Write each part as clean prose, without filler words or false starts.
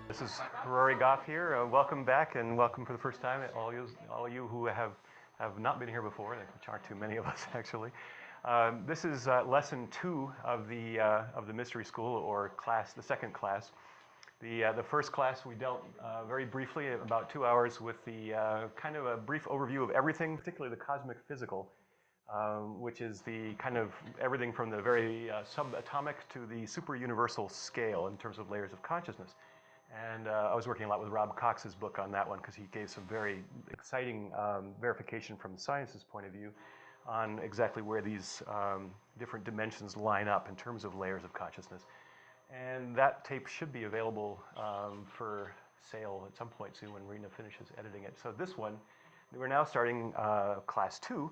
This is Rory Goff here. Welcome back and welcome for the first time, all you who have not been here before, which aren't too many of us actually. This is lesson 2 of the mystery school, or class, the second class. The first class we dealt very briefly, about 2 hours, with the kind of a brief overview of everything, particularly the cosmic physical, which is the kind of everything from the very subatomic to the super universal scale in terms of layers of consciousness. And I was working a lot with Rob Cox's book on that one because he gave some very exciting verification from the science's point of view on exactly where these different dimensions line up in terms of layers of consciousness. And that tape should be available for sale at some point soon when Rena finishes editing it. So this one, we're now starting class 2,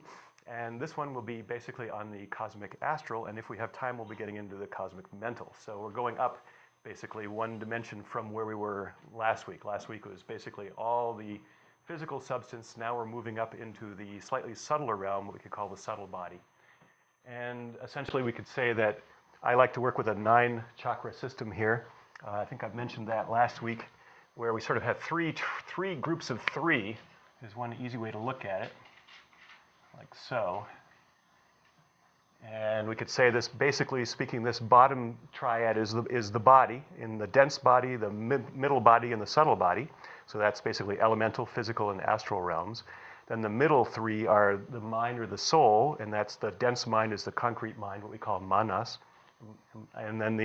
and this one will be basically on the cosmic astral, and if we have time, we'll be getting into the cosmic mental. So we're going up basically one dimension from where we were last week. Last week was basically all the physical substance. Now we're moving up into the slightly subtler realm, what we could call the subtle body. And essentially we could say that I like to work with a 9 chakra system here. I think I've mentioned that last week, where we sort of have three groups of 3. There's one easy way to look at it, like so. And we could say this, basically speaking, this bottom triad is the body, in the dense body, the middle body, and the subtle body. So that's basically elemental, physical, and astral realms. Then the middle 3 are the mind or the soul, and that's the dense mind is the concrete mind, what we call manas. And then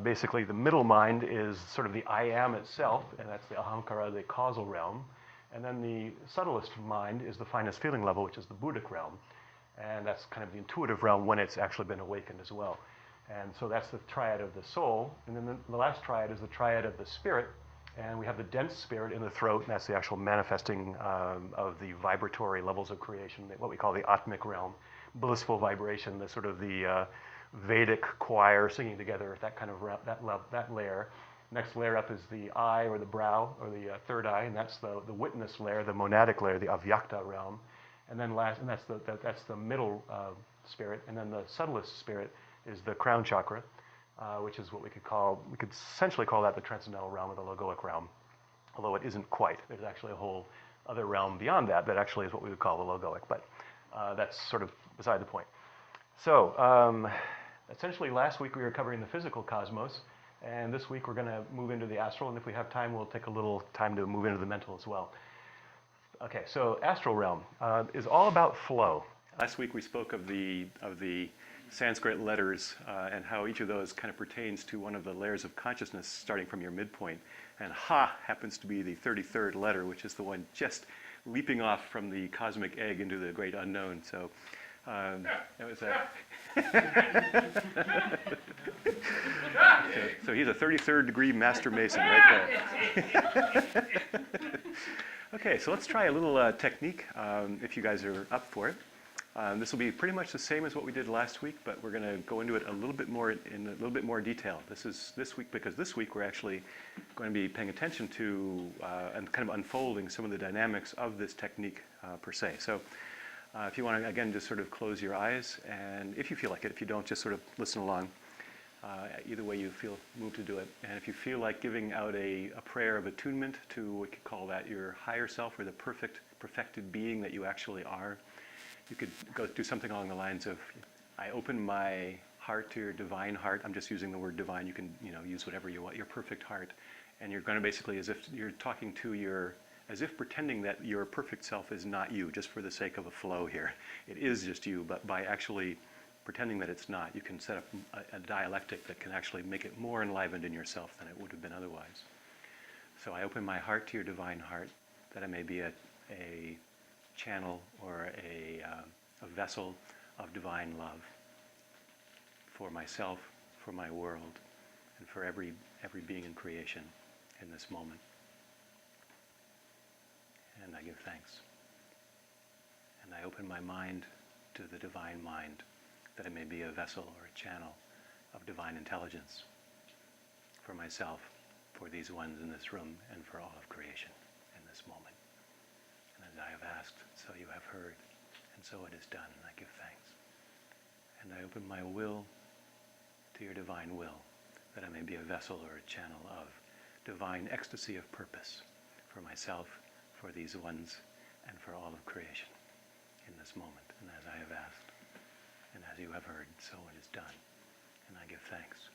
basically the middle mind is sort of the I am itself, and that's the ahankara, the causal realm. And then the subtlest mind is the finest feeling level, which is the Buddhic realm. And that's kind of the intuitive realm when it's actually been awakened as well. And so that's the triad of the soul. And then the last triad is the triad of the spirit. And we have the dense spirit in the throat, and that's the actual manifesting of the vibratory levels of creation, what we call the Atmic realm, blissful vibration, the sort of the Vedic choir singing together, that kind of that layer. Next layer up is the eye or the brow or the third eye, and that's the witness layer, the monadic layer, the Avyakta realm. And then that's the middle spirit, and then the subtlest spirit is the crown chakra, which is what we could essentially call that the transcendental realm or the logoic realm, although it isn't quite. There's actually a whole other realm beyond that that actually is what we would call the logoic, but that's sort of beside the point. So essentially last week we were covering the physical cosmos, and this week we're going to move into the astral, and if we have time, we'll take a little time to move into the mental as well. Okay, so astral realm is all about flow. Last week we spoke of the Sanskrit letters and how each of those kind of pertains to one of the layers of consciousness starting from your midpoint. And Ha happens to be the 33rd letter, which is the one just leaping off from the cosmic egg into the great unknown. So that was a so he's a 33rd degree master mason right there. Okay, so let's try a little technique if you guys are up for it. This will be pretty much the same as what we did last week, but we're going to go into it a little bit more in a little bit more detail. This is this week because this week we're actually going to be paying attention to and kind of unfolding some of the dynamics of this technique per se. So if you want to, again, just sort of close your eyes, and if you feel like it, if you don't, just sort of listen along. Either way you feel moved to do it. And if you feel like giving out a prayer of attunement to what we could call that your higher self or the perfected being that you actually are, you could go do something along the lines of, I open my heart to your divine heart. I'm just using the word divine. You can use whatever you want, your perfect heart. And you're going to basically, as if you're talking to as if pretending that your perfect self is not you, just for the sake of a flow here. It is just you, but by actually pretending that it's not, you can set up a dialectic that can actually make it more enlivened in yourself than it would have been otherwise. So I open my heart to your divine heart, that I may be a channel or a vessel of divine love for myself, for my world, and for every being in creation in this moment. And I give thanks. And I open my mind to the divine mind, that I may be a vessel or a channel of divine intelligence for myself, for these ones in this room, and for all of creation in this moment. And as I have asked, so you have heard, and so it is done, and I give thanks. And I open my will to your divine will, that I may be a vessel or a channel of divine ecstasy of purpose for myself, for these ones, and for all of creation in this moment. And as I have asked, and as you have heard, so it is done. And I give thanks.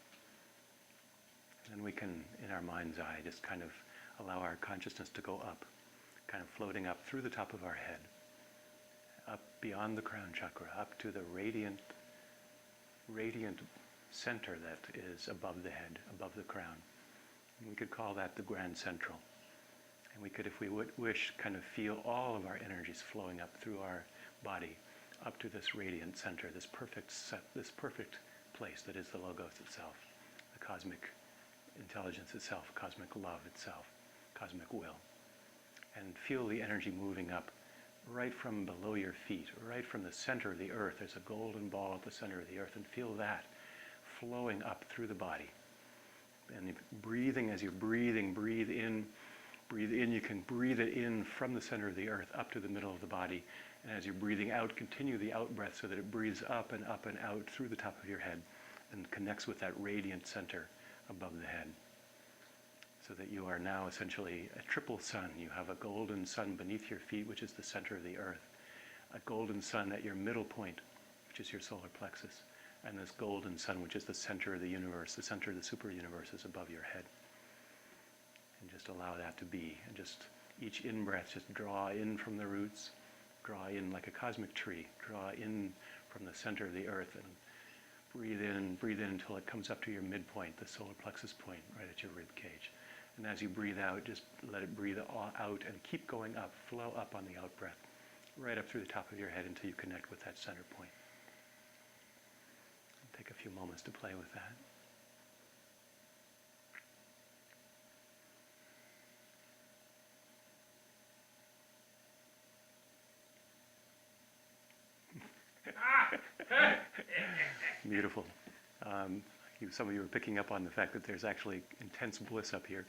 And then we can, in our mind's eye, just kind of allow our consciousness to go up, kind of floating up through the top of our head, up beyond the crown chakra, up to the radiant center that is above the head, above the crown. And we could call that the grand central. And we could, if we wish, kind of feel all of our energies flowing up through our body, up to this radiant center, this perfect place that is the Logos itself, the cosmic intelligence itself, cosmic love itself, cosmic will. And feel the energy moving up right from below your feet, right from the center of the earth. There's a golden ball at the center of the earth, and feel that flowing up through the body. And breathing, as you're breathing, breathe in, you can breathe it in from the center of the earth up to the middle of the body. And as you're breathing out, continue the out breath so that it breathes up and out through the top of your head and connects with that radiant center above the head. So that you are now essentially a triple sun. You have a golden sun beneath your feet, which is the center of the earth, a golden sun at your middle point, which is your solar plexus, and this golden sun, which is the center of the universe, the center of the super universe is above your head. And just allow that to be. And just each in-breath, just draw in from the roots, draw in like a cosmic tree, draw in from the center of the earth, and breathe in until it comes up to your midpoint, the solar plexus point, right at your rib cage. And as you breathe out, just let it breathe out and keep going up, flow up on the out breath, right up through the top of your head until you connect with that center point. And take a few moments to play with that. Beautiful. Some of you are picking up on the fact that there's actually intense bliss up here.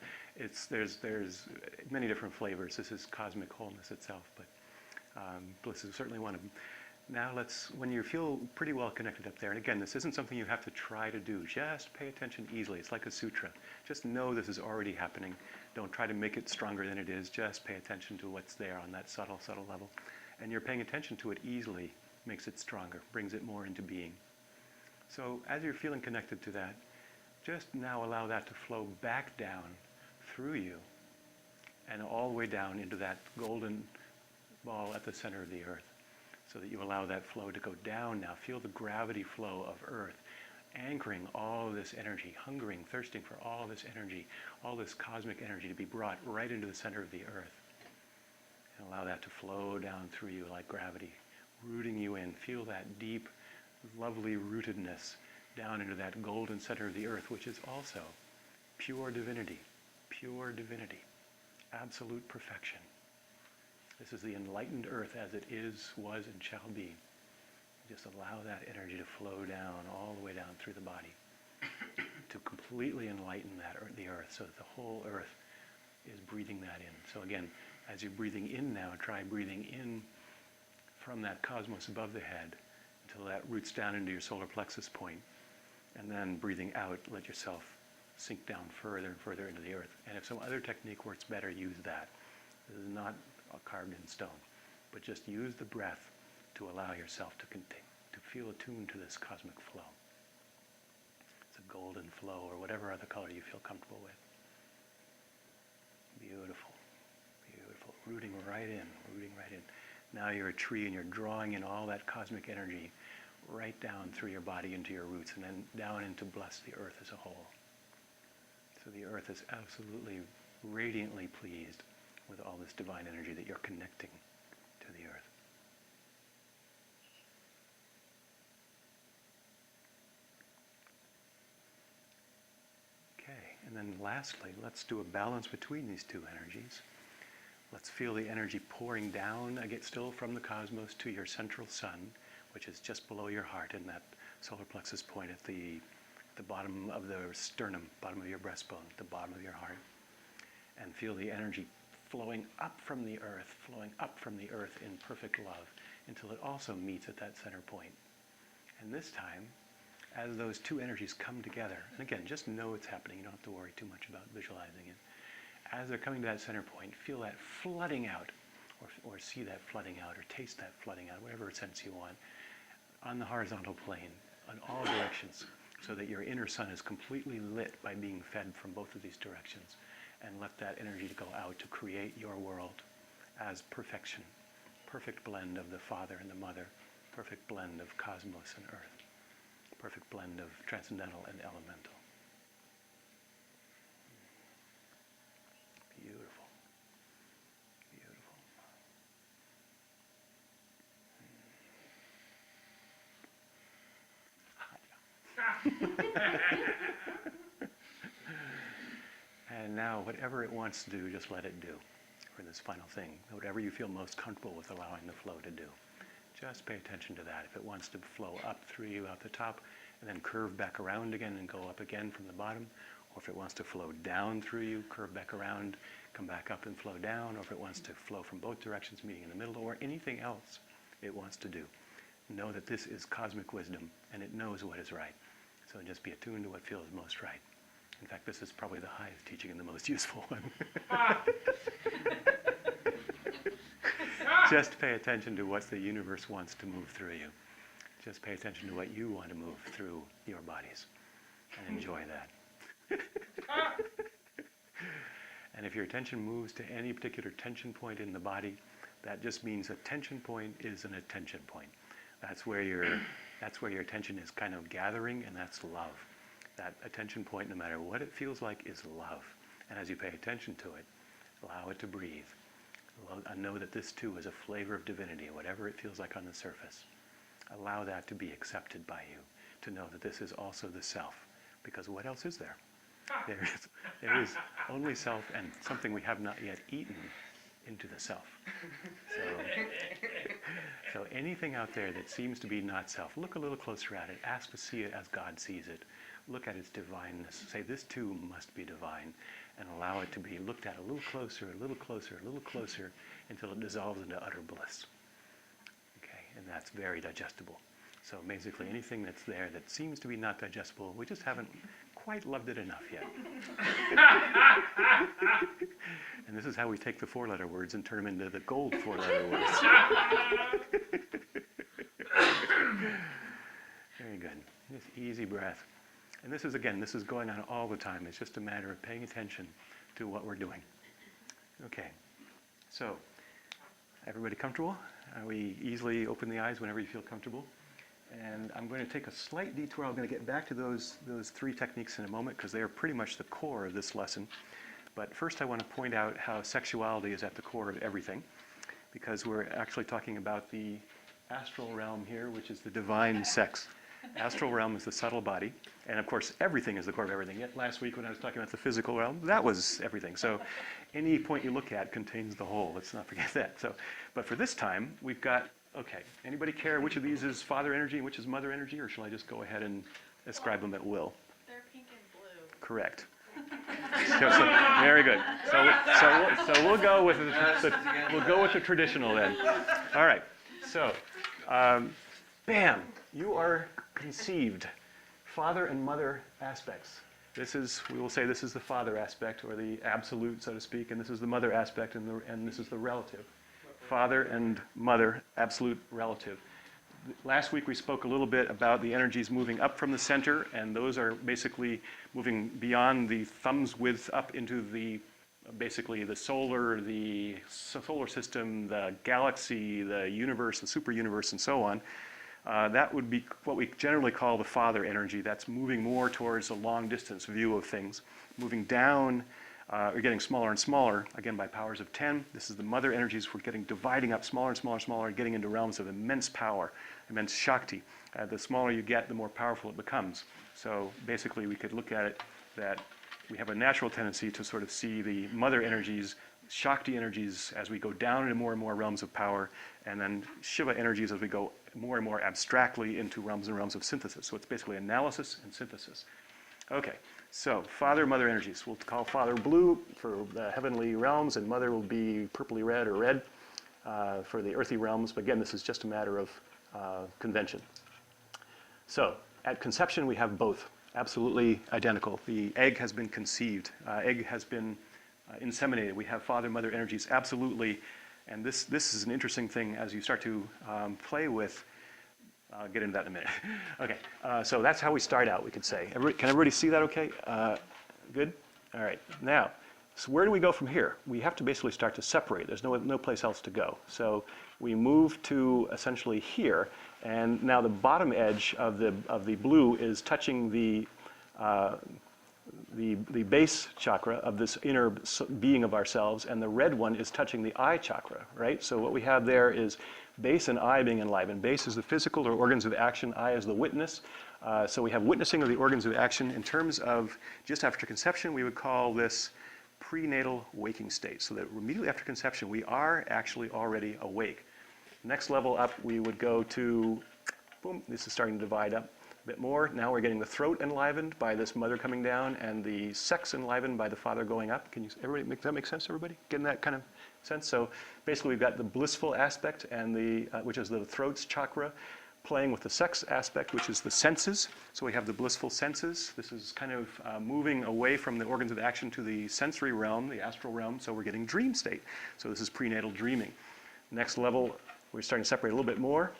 There's many different flavors. This is cosmic wholeness itself, but bliss is certainly one of them. Now when you feel pretty well connected up there, and again, this isn't something you have to try to do. Just pay attention easily. It's like a sutra. Just know this is already happening. Don't try to make it stronger than it is. Just pay attention to what's there on that subtle level. And you're paying attention to it easily makes it stronger, brings it more into being. So as you're feeling connected to that, just now allow that to flow back down through you and all the way down into that golden ball at the center of the earth, so that you allow that flow to go down now. Feel the gravity flow of earth, anchoring all of this energy, hungering, thirsting for all this energy, all this cosmic energy to be brought right into the center of the earth. And allow that to flow down through you like gravity, rooting you in. Feel that deep, lovely rootedness down into that golden center of the earth, which is also pure divinity, absolute perfection. This is the enlightened earth as it is, was, and shall be. Just allow that energy to flow down, all the way down through the body, to completely enlighten the earth, so that the whole earth is breathing that in. So again, as you're breathing in now, try breathing in from that cosmos above the head until that roots down into your solar plexus point. And then breathing out, let yourself sink down further and further into the earth. And if some other technique works better, use that. This is not carved in stone, but just use the breath to allow yourself to feel attuned to this cosmic flow. It's a golden flow, or whatever other color you feel comfortable with. Beautiful, beautiful. Rooting right in. Now you're a tree and you're drawing in all that cosmic energy right down through your body into your roots, and then down into bless the earth as a whole. So the earth is absolutely radiantly pleased with all this divine energy that you're connecting to the earth. Okay, and then lastly, let's do a balance between these two energies. Let's feel the energy pouring down, again, still from the cosmos to your central sun, which is just below your heart in that solar plexus point at the bottom of the sternum, bottom of your breastbone, the bottom of your heart. And feel the energy flowing up from the earth in perfect love until it also meets at that center point. And this time, as those two energies come together, and again, just know it's happening. You don't have to worry too much about visualizing it. As they're coming to that center point, feel that flooding out, or see that flooding out, or taste that flooding out, whatever sense you want, on the horizontal plane, in all directions, so that your inner sun is completely lit by being fed from both of these directions. And let that energy go out to create your world as perfection. Perfect blend of the Father and the Mother, perfect blend of cosmos and earth, perfect blend of transcendental and elemental. Beautiful. Beautiful. And now, whatever it wants to do, just let it do for this final thing. Whatever you feel most comfortable with allowing the flow to do. Just pay attention to that. If it wants to flow up through you out the top and then curve back around again and go up again from the bottom, or if it wants to flow down through you, curve back around, come back up and flow down, or if it wants to flow from both directions, meeting in the middle, or anything else it wants to do. Know that this is cosmic wisdom and it knows what is right. So just be attuned to what feels most right. In fact, this is probably the highest teaching and the most useful one. Just pay attention to what the universe wants to move through you. Just pay attention to what you want to move through your bodies and enjoy that. And if your attention moves to any particular tension point in the body, that just means a tension point is an attention point. That's where your attention is kind of gathering, and that's love. That attention point, no matter what it feels like, is love. And as you pay attention to it, allow it to breathe. Know that this too is a flavor of divinity, whatever it feels like on the surface. Allow that to be accepted by you, to know that this is also the self. Because what else is there? There is only self and something we have not yet eaten into the self. So anything out there that seems to be not self, look a little closer at it. Ask to see it as God sees it. Look at its divineness. Say, this too must be divine. And allow it to be looked at a little closer, a little closer, a little closer, until it dissolves into utter bliss. Okay, and that's very digestible. So basically anything that's there that seems to be not digestible, we just haven't quite loved it enough yet. And this is how we take the four-letter words and turn them into the gold four-letter words. Very good. Just easy breath. And this is, again, this is going on all the time. It's just a matter of paying attention to what we're doing. Okay, so everybody comfortable? We easily open the eyes whenever you feel comfortable. And I'm going to take a slight detour. I'm going to get back to those three techniques in a moment because they are pretty much the core of this lesson. But first I want to point out how sexuality is at the core of everything, because we're actually talking about the astral realm here, which is the divine sex. Astral realm is the subtle body, and of course everything is the core of everything. Yet last week when I was talking about the physical realm, that was everything. So any point you look at contains the whole. Let's not forget that. So, but for this time, we've got, okay, anybody care which of these is father energy and which is mother energy, or shall I just go ahead and ascribe them at will? They're pink and blue. Correct. So, very good. So we'll go with the traditional then. All right. So, bam, you are conceived. Father and mother aspects. We will say this is the father aspect, or the absolute, so to speak, and this is the mother aspect, and this is the relative. Father and mother, absolute, relative. Last week we spoke a little bit about the energies moving up from the center, and those are basically moving beyond the thumb's width up into basically the solar system, the galaxy, the universe, the super universe, and so on. That would be what we generally call the father energy. That's moving more towards a long distance view of things. Moving down, we're getting smaller and smaller, again by powers of 10. This is the mother energies. We're dividing up smaller and smaller and smaller, getting into realms of immense power, immense Shakti. The smaller you get, the more powerful it becomes. So basically we could look at it that we have a natural tendency to sort of see the mother energies, Shakti energies, as we go down into more and more realms of power, and then Shiva energies as we go more and more abstractly into realms and realms of synthesis. So it's basically analysis and synthesis. Okay, so father, mother energies. We'll call father blue for the heavenly realms, and mother will be purpley red or red for the earthy realms. But again, this is just a matter of convention. So at conception, we have both, absolutely identical. The egg has been conceived. Egg has been inseminated. We have father-mother energies, absolutely. And this is an interesting thing as you start to play with. I'll get into that in a minute. Okay, so that's how we start out, we could say. Can everybody see that okay? Good? All right. Now, so where do we go from here? We have to basically start to separate. There's no place else to go. So we move to essentially here, and now the bottom edge of the blue is touching the base chakra of this inner being of ourselves, and the red one is touching the eye chakra, right? So what we have there is base and eye being enlivened. Base is the physical or organs of action, eye is the witness. So we have witnessing of the organs of action. In terms of just after conception, we would call this prenatal waking state. So that immediately after conception, we are actually already awake. Next level up, we would go to, boom, this is starting to divide up a bit more. Now we're getting the throat enlivened by this mother coming down and the sex enlivened by the father going up. Can you, everybody, does that make sense to everybody? Getting that kind of sense? So basically we've got the blissful aspect and the, which is the throat's chakra, playing with the sex aspect, which is the senses. So we have the blissful senses. This is kind of moving away from the organs of action to the sensory realm, the astral realm, so we're getting dream state. So this is prenatal dreaming. Next level, we're starting to separate a little bit more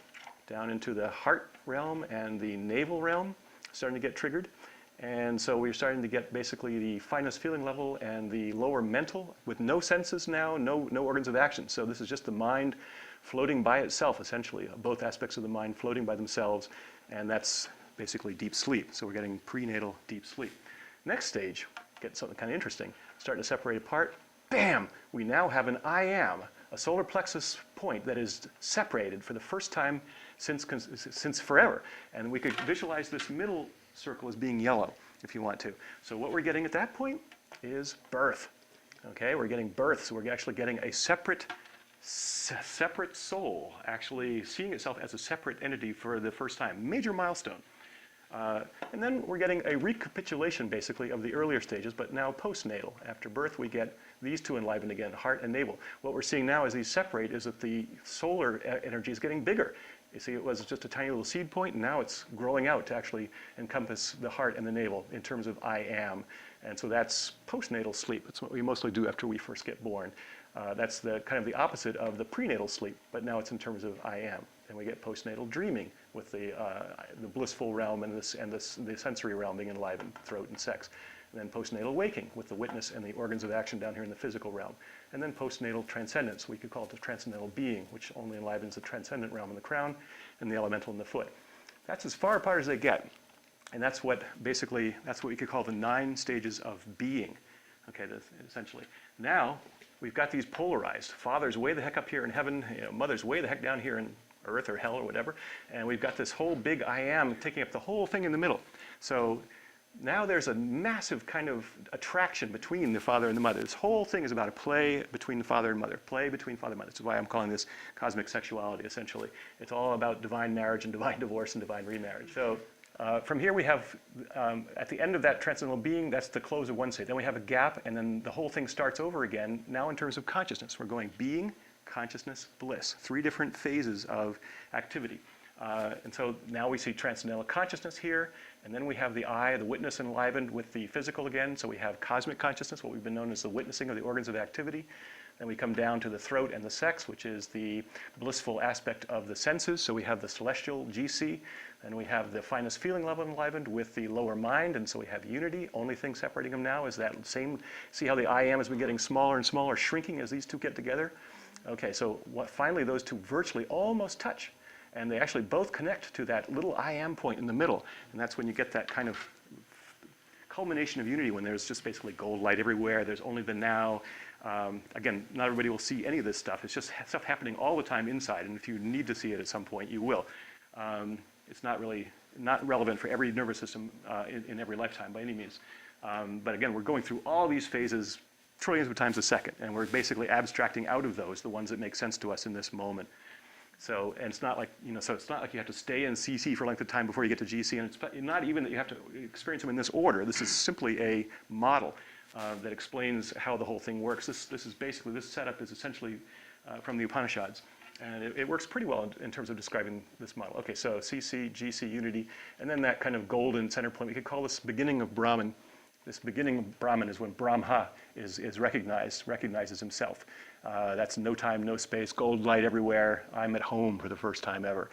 down into the heart realm and the navel realm, starting to get triggered. And so we're starting to get basically the finest feeling level and the lower mental with no senses now, no organs of action. So this is just the mind floating by itself, essentially, both aspects of the mind floating by themselves, and that's basically deep sleep. So we're getting prenatal deep sleep. Next stage, get something kind of interesting, starting to separate apart. Bam! We now have an I am, a solar plexus point that is separated for the first time since forever. And we could visualize this middle circle as being yellow, if you want to. So what we're getting at that point is birth. Okay, we're getting birth, so we're actually getting a separate soul, actually seeing itself as a separate entity for the first time. Major milestone. And then we're getting a recapitulation, basically, of the earlier stages, but now postnatal. After birth, we get these two enlivened again, heart and navel. What we're seeing now as these separate is that the solar energy is getting bigger. You see, it was just a tiny little seed point, and now it's growing out to actually encompass the heart and the navel in terms of I am. And so that's postnatal sleep. It's what we mostly do after we first get born. That's the kind of the opposite of the prenatal sleep, but now it's in terms of I am. And we get postnatal dreaming with the blissful realm and the sensory realm being enlivened, throat and sex. And then postnatal waking with the witness and the organs of action down here in the physical realm. And then postnatal transcendence, we could call it the transcendental being, which only enlivens the transcendent realm in the crown and the elemental in the foot. That's as far apart as they get. And that's what basically, that's what we could call the 9 stages of being. Okay, essentially. Now, we've got these polarized. Father's way the heck up here in heaven, mother's way the heck down here in earth or hell or whatever. And we've got this whole big I am taking up the whole thing in the middle. So now there's a massive kind of attraction between the father and the mother. This whole thing is about a play between the father and mother, play between father and mother. This is why I'm calling this cosmic sexuality, essentially. It's all about divine marriage and divine divorce and divine remarriage. So from here we have, at the end of that transcendental being, that's the close of one state. Then we have a gap, and then the whole thing starts over again, now in terms of consciousness. We're going being, consciousness, bliss. 3 different phases of activity. And so now we see transcendental consciousness here, and then we have the I, the witness enlivened with the physical again. So we have cosmic consciousness, what we've been known as the witnessing of the organs of activity. Then we come down to the throat and the sex, which is the blissful aspect of the senses. So we have the celestial GC, and we have the finest feeling level enlivened with the lower mind, and so we have unity. Only thing separating them now is that same, see how the I am has been getting smaller and smaller, shrinking as these two get together? Okay, so finally those two virtually almost touch. And they actually both connect to that little I am point in the middle. And that's when you get that kind of culmination of unity, when there's just basically gold light everywhere. There's only the now. Again, not everybody will see any of this stuff. It's just stuff happening all the time inside. And if you need to see it at some point, you will. It's not relevant for every nervous system in every lifetime by any means. But again, we're going through all these phases trillions of times a second. And we're basically abstracting out of those the ones that make sense to us in this moment. So, and it's not like, so it's not like you have to stay in CC for a length of time before you get to GC, and it's not even that you have to experience them in this order. This is simply a model that explains how the whole thing works. This is basically, this setup is essentially from the Upanishads. And it works pretty well in terms of describing this model. Okay, so CC, GC, unity, and then that kind of golden center point. We could call this beginning of Brahman. This beginning of Brahman is when Brahma is recognizes himself. That's no time, no space, gold light everywhere. I'm at home for the first time ever.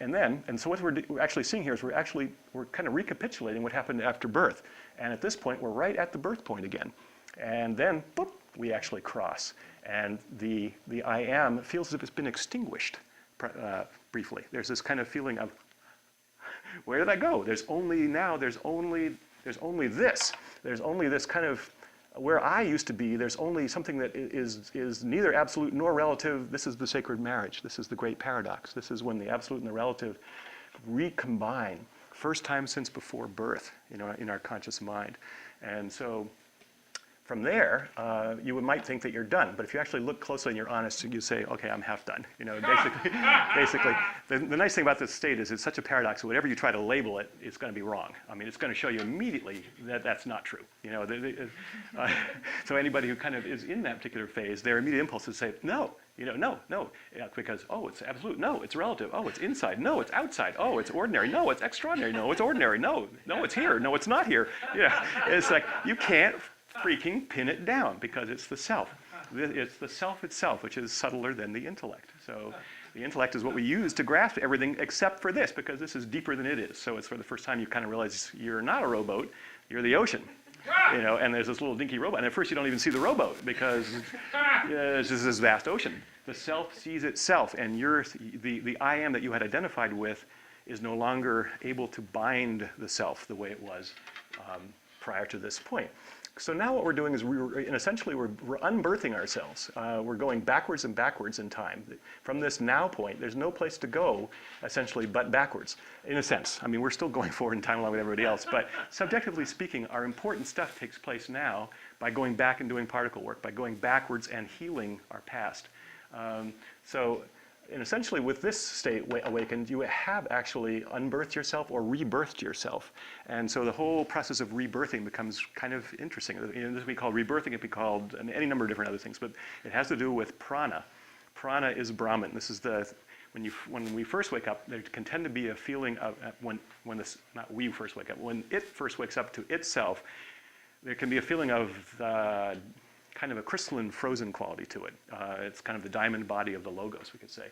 And so what we're actually seeing here is we're kind of recapitulating what happened after birth. And at this point, we're right at the birth point again. And then, boop, we actually cross. And the I am feels as if it's been extinguished briefly. There's this kind of feeling of, where did I go? There's only this. There's only this kind of, where I used to be, there's only something that is neither absolute nor relative. This is the sacred marriage. This is the great paradox. This is when the absolute and the relative recombine. First time since before birth, in our conscious mind. And so from there, you might think that you're done, but if you actually look closely and you're honest, you say, okay, I'm half done. Basically, the nice thing about this state is it's such a paradox that whatever you try to label it, it's going to be wrong. I mean, it's going to show you immediately that that's not true. So anybody who kind of is in that particular phase, their immediate impulse is to say, no, no, because, oh, it's absolute, no, it's relative, oh, it's inside, no, it's outside, oh, it's ordinary, no, it's extraordinary, no, it's ordinary, no, it's here, no, it's not here. Yeah, it's like, you can't freaking pin it down because it's the self. It's the self itself, which is subtler than the intellect. So the intellect is what we use to grasp everything except for this, because this is deeper than it is. So it's for the first time you kind of realize you're not a rowboat, you're the ocean. And there's this little dinky rowboat, and at first you don't even see the rowboat because it's just this vast ocean. The self sees itself, and the I am that you had identified with is no longer able to bind the self the way it was prior to this point. So now what we're doing is we're unbirthing ourselves. We're going backwards and backwards in time. From this now point, there's no place to go, essentially, but backwards, in a sense. I mean, we're still going forward in time along with everybody else, but subjectively speaking, our important stuff takes place now by going back and doing particle work, by going backwards and healing our past. And essentially, with this state awakened, you have actually unbirthed yourself or rebirthed yourself. And so the whole process of rebirthing becomes kind of interesting. This would be called rebirthing, it would be called any number of different other things, but it has to do with prana. Prana is Brahman. This is when we first wake up, there can tend to be a feeling of, when it first wakes up to itself, there can be a feeling of kind of a crystalline frozen quality to it. It's kind of the diamond body of the logos, we could say.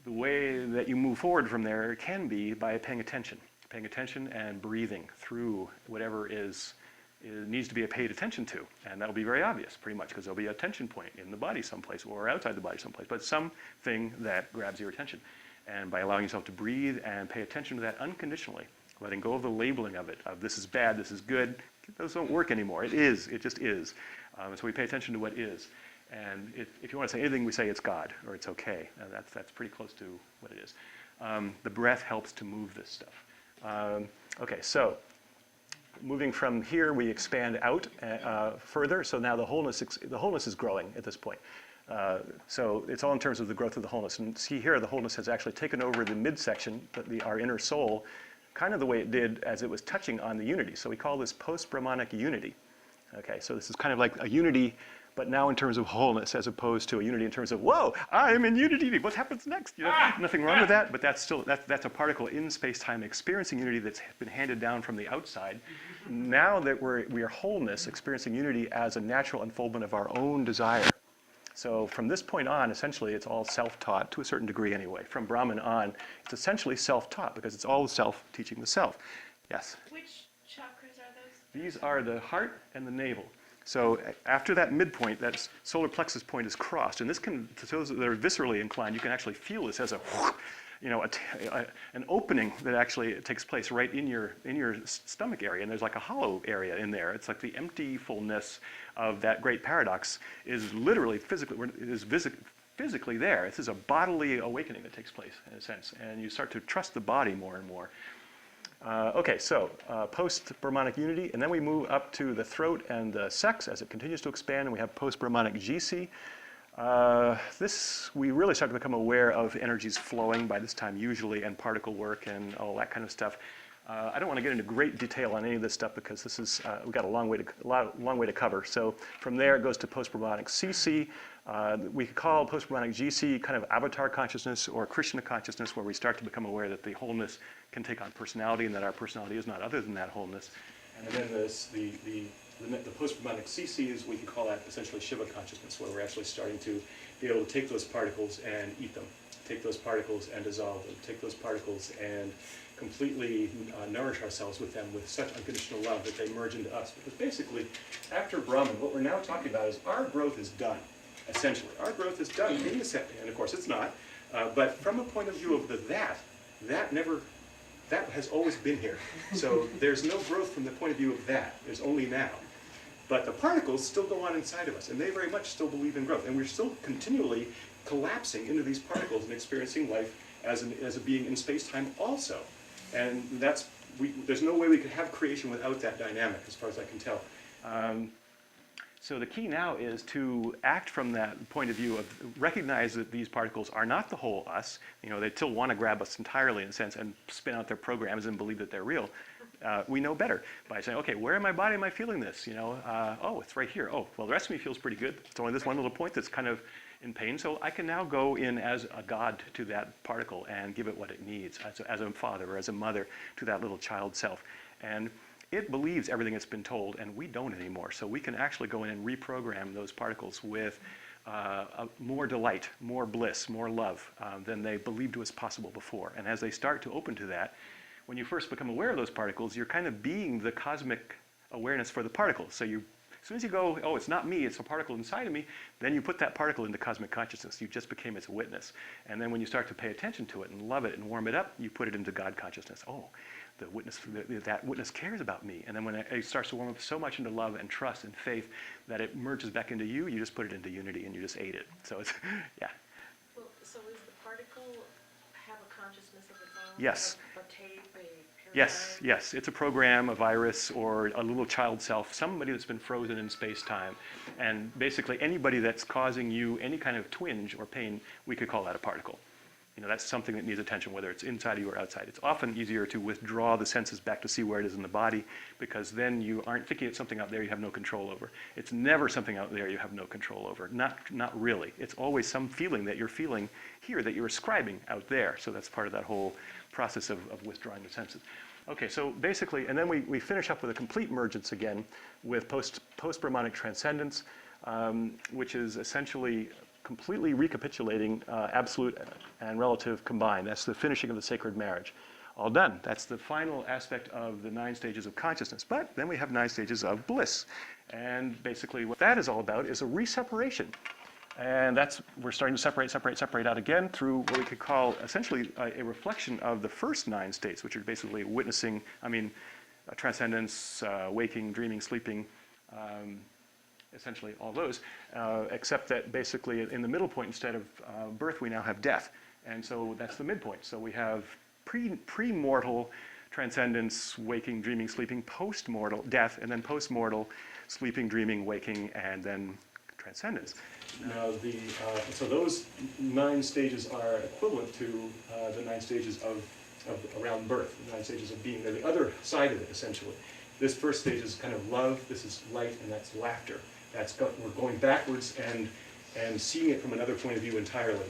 The way that you move forward from there can be by paying attention and breathing through whatever needs to be paid attention to. And that'll be very obvious, pretty much, because there'll be a tension point in the body someplace or outside the body someplace, but something that grabs your attention. And by allowing yourself to breathe and pay attention to that unconditionally, letting go of the labeling of it, of this is bad, this is good, those don't work anymore. It just is. So we pay attention to what is. And if you want to say anything, we say it's God, or it's okay. That's pretty close to what it is. The breath helps to move this stuff. Okay, so moving from here, we expand out further. So now the wholeness is growing at this point. So it's all in terms of the growth of the wholeness. And see here, the wholeness has actually taken over the midsection, our inner soul, kind of the way it did as it was touching on the unity. So we call this post-Brahmanic unity. Okay, so this is kind of like a unity, but now in terms of wholeness, as opposed to a unity in terms of, whoa, I'm in unity, what happens next? Nothing wrong with that, but that's a particle in space-time experiencing unity that's been handed down from the outside. Now that we are wholeness, experiencing unity as a natural unfoldment of our own desire. So from this point on, essentially, it's all self-taught, to a certain degree anyway. From Brahman on, it's essentially self-taught, because it's all the self teaching the self. Yes? Which chakras are those? These are the heart and the navel. So after that midpoint, that solar plexus point is crossed, and this can, to those that are viscerally inclined, you can actually feel this as an opening that actually takes place right in your stomach area, and there's like a hollow area in there. It's like the emptyfulness of that great paradox is literally physically there. This is a bodily awakening that takes place in a sense, and you start to trust the body more and more. Okay, so post-Brahmanic unity, and then we move up to the throat and the sex as it continues to expand, and we have post-Brahmanic GC. We really start to become aware of energies flowing by this time usually, and particle work and all that kind of stuff. I don't want to get into great detail on any of this stuff because this is we've got a long way to cover. So from there it goes to post-Brahmanic CC. We could call post-Brahmanic GC kind of avatar consciousness or Krishna consciousness, where we start to become aware that the wholeness can take on personality and that our personality is not other than that wholeness. And then the post-Brahmanic CCs, we can call that essentially Shiva consciousness, where we're actually starting to be able to take those particles and eat them, take those particles and dissolve them, take those particles and completely nourish ourselves with them with such unconditional love that they merge into us. Because basically, after Brahman, what we're now talking about is our growth is done, essentially. Our growth is done in the set, and of course it's not, but from a point of view of that has always been here. So there's no growth from the point of view of that. There's only now. But the particles still go on inside of us, and they very much still believe in growth. And we're still continually collapsing into these particles and experiencing life as a being in space-time also. And there's no way we could have creation without that dynamic, as far as I can tell. So the key now is to act from that point of view of recognize that these particles are not the whole us. They still want to grab us entirely in a sense and spin out their programs and believe that they're real. We know better by saying, okay, where in my body am I feeling this? Oh, it's right here. Oh, well, the rest of me feels pretty good. It's only this one little point that's kind of in pain. So I can now go in as a God to that particle and give it what it needs, as a father or as a mother to that little child self. And it believes everything it's been told, and we don't anymore. So we can actually go in and reprogram those particles with more delight, more bliss, more love than they believed was possible before. And as they start to open to that, when you first become aware of those particles, you're kind of being the cosmic awareness for the particles. So as soon as you go, oh, it's not me, it's a particle inside of me, then you put that particle into cosmic consciousness. You just became its witness. And then when you start to pay attention to it and love it and warm it up, you put it into God consciousness. Oh, that witness cares about me. And then when it starts to warm up so much into love and trust and faith that it merges back into you, you just put it into unity and you just ate it. So it's, yeah. Well, so does the particle have a consciousness of its own? Yes. A tape, a Yes, yes. It's a program, a virus, or a little child self, somebody that's been frozen in space-time. And basically anybody that's causing you any kind of twinge or pain, we could call that a particle. That's something that needs attention, whether it's inside of you or outside. It's often easier to withdraw the senses back to see where it is in the body, because then you aren't thinking it's something out there you have no control over. It's never something out there you have no control over. Not really. It's always some feeling that you're feeling here that you're ascribing out there. So that's part of that whole process of withdrawing the senses. Okay, so basically, and then we finish up with a complete emergence again with post-Brahmanic transcendence, which is essentially completely recapitulating absolute and relative combined. That's the finishing of the sacred marriage. All done. That's the final aspect of the 9 stages of consciousness. But then we have 9 stages of bliss. And basically what that is all about is a reseparation. And we're starting to separate out again through what we could call essentially a reflection of the first 9 states, which are basically witnessing, transcendence, waking, dreaming, sleeping, essentially all those, except that basically in the middle point, instead of birth, we now have death. And so that's the midpoint. So we have pre-mortal transcendence, waking, dreaming, sleeping, post-mortal death, and then post-mortal sleeping, dreaming, waking, and then transcendence. Now, so those 9 stages are equivalent to the 9 stages of around birth, the 9 stages of being. They're the other side of it, essentially. This first stage is kind of love, this is light, and that's laughter. We're going backwards and seeing it from another point of view entirely.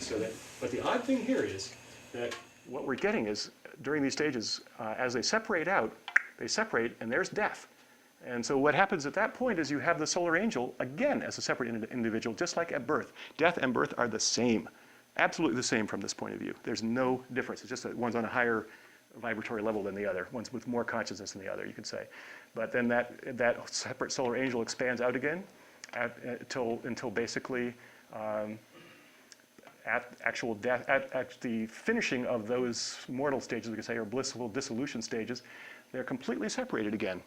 But the odd thing here is that what we're getting is, during these stages, as they separate out, they separate and there's death. And so what happens at that point is you have the solar angel, again, as a separate individual, just like at birth. Death and birth are the same, absolutely the same from this point of view. There's no difference. It's just that one's on a higher vibratory level than the other. One's with more consciousness than the other, you could say. But then that separate solar angel expands out again until basically at actual death, at the finishing of those mortal stages, we could say, or blissful dissolution stages, they're completely separated again.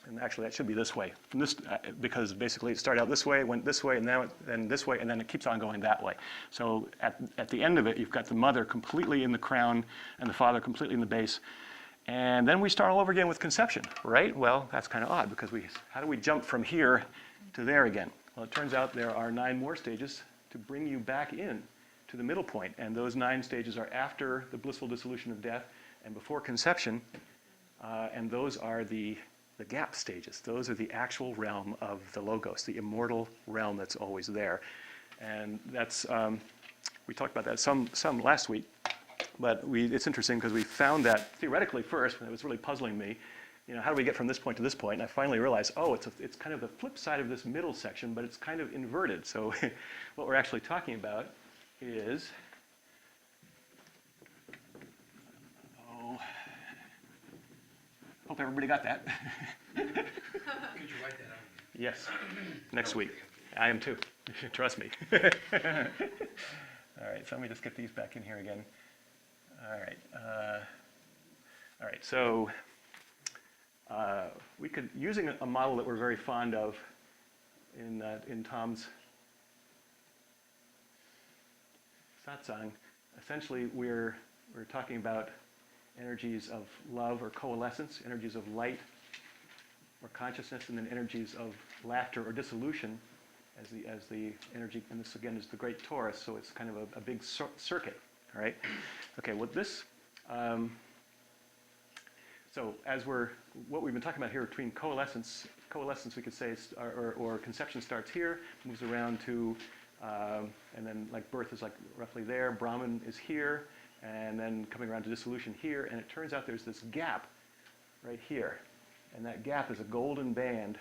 And actually, that should be this way, from this, because basically it started out this way, went this way, and then this way, and then it keeps on going that way. So at the end of it, you've got the mother completely in the crown and the father completely in the base. And then we start all over again with conception, right? Well, that's kind of odd, because how do we jump from here to there again? Well, it turns out there are 9 more stages to bring you back in to the middle point. And those 9 stages are after the blissful dissolution of death and before conception. And those are the gap stages. Those are the actual realm of the logos, the immortal realm that's always there. And that's, we talked about that some last week, but it's interesting because we found that theoretically first, and it was really puzzling me, you know, how do we get from this point to this point? And I finally realized, oh, it's kind of the flip side of this middle section, but it's kind of inverted. So what we're actually talking about is, hope everybody got that. Could you write that out? Yes, next week. I am too, trust me. All right, so let me just get these back in here again. All right, so we could, using a model that we're very fond of in Tom's satsang, essentially we're talking about energies of love or coalescence, energies of light or consciousness, and then energies of laughter or dissolution as the energy, and this again is the great torus, so it's kind of a big circuit, all right? Okay, well this, so what we've been talking about here between coalescence we could say, or conception starts here, moves around to, and then like birth is like roughly there, Brahman is here, and then coming around to dissolution here, and it turns out there's this gap right here, and that gap is a golden band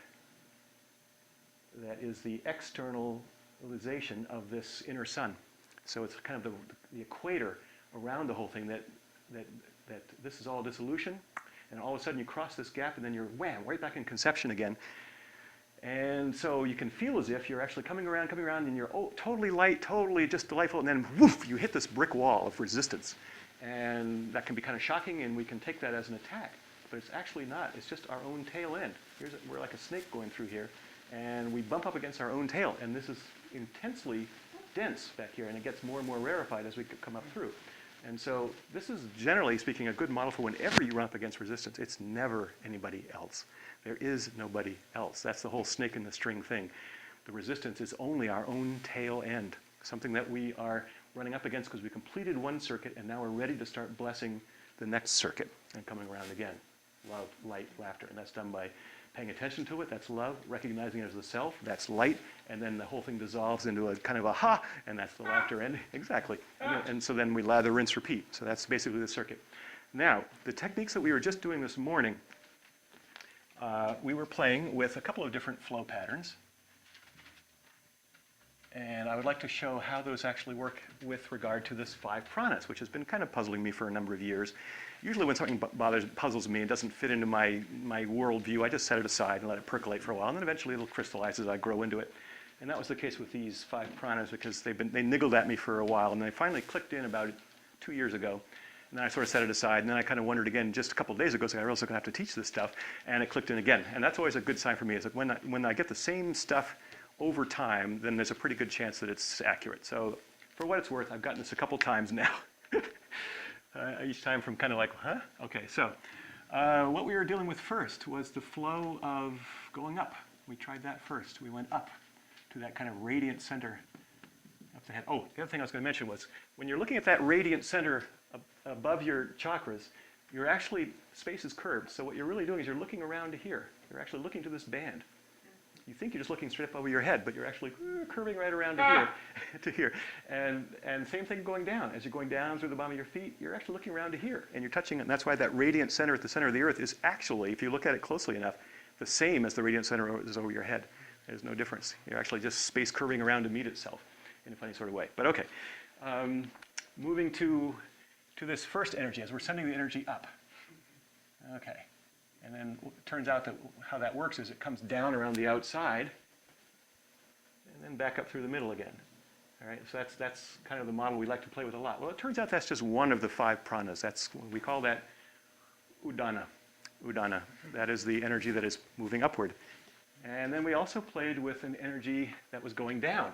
that is the externalization of this inner sun. So it's kind of the equator around the whole thing, that this is all dissolution, and all of a sudden you cross this gap, and then you're wham, right back in conception again. And so you can feel as if you're actually coming around, and you're totally light, totally just delightful, and then woof, you hit this brick wall of resistance. And that can be kind of shocking, and we can take that as an attack. But it's actually not. It's just our own tail end. We're like a snake going through here, and we bump up against our own tail. And this is intensely dense back here, and it gets more and more rarefied as we come up through. And so this is, generally speaking, a good model for whenever you run up against resistance. It's never anybody else. There is nobody else. That's the whole snake in the string thing. The resistance is only our own tail end, something that we are running up against because we completed one circuit, and now we're ready to start blessing the next circuit and coming around again. Love, light, laughter. And that's done by paying attention to it. That's love. Recognizing it as the self. That's light. And then the whole thing dissolves into a kind of a ha, and that's the laughter end. Exactly. And so then we lather, rinse, repeat. So that's basically the circuit. Now, the techniques that we were just doing this morning, we were playing with a couple of different flow patterns. And I would like to show how those actually work with regard to this 5 pranas, which has been kind of puzzling me for a number of years. Usually when something puzzles me and doesn't fit into my worldview, I just set it aside and let it percolate for a while, and then eventually it'll crystallize as I grow into it. And that was the case with these 5 pranas, because they niggled at me for a while, and they finally clicked in about 2 years ago. And then I sort of set it aside, and then I kind of wondered again just a couple of days ago, so I realized I'm going to have to teach this stuff, and it clicked in again. And that's always a good sign for me, is that when I get the same stuff over time, then there's a pretty good chance that it's accurate. So for what it's worth, I've gotten this a couple times now. Each time from kind of like, huh? Okay, so what we were dealing with first was the flow of going up. We tried that first. We went up to that kind of radiant center up the head. Oh, the other thing I was going to mention was, when you're looking at that radiant center above your chakras, you're actually, space is curved. So what you're really doing is you're looking around to here. You're actually looking to this band. You think you're just looking straight up over your head, but you're actually curving right around to here, to here. And same thing going down. As you're going down through the bottom of your feet, you're actually looking around to here, and you're touching it. And that's why that radiant center at the center of the earth is actually, if you look at it closely enough, the same as the radiant center is over your head. There's no difference. You're actually just space curving around to meet itself in a funny sort of way. But okay, moving to this first energy, as we're sending the energy up. Okay. And then it turns out that how that works is it comes down around the outside and then back up through the middle again. All right, so that's kind of the model we like to play with a lot. Well, it turns out that's just one of the 5 pranas. We call that udana. Udana. That is the energy that is moving upward. And then we also played with an energy that was going down.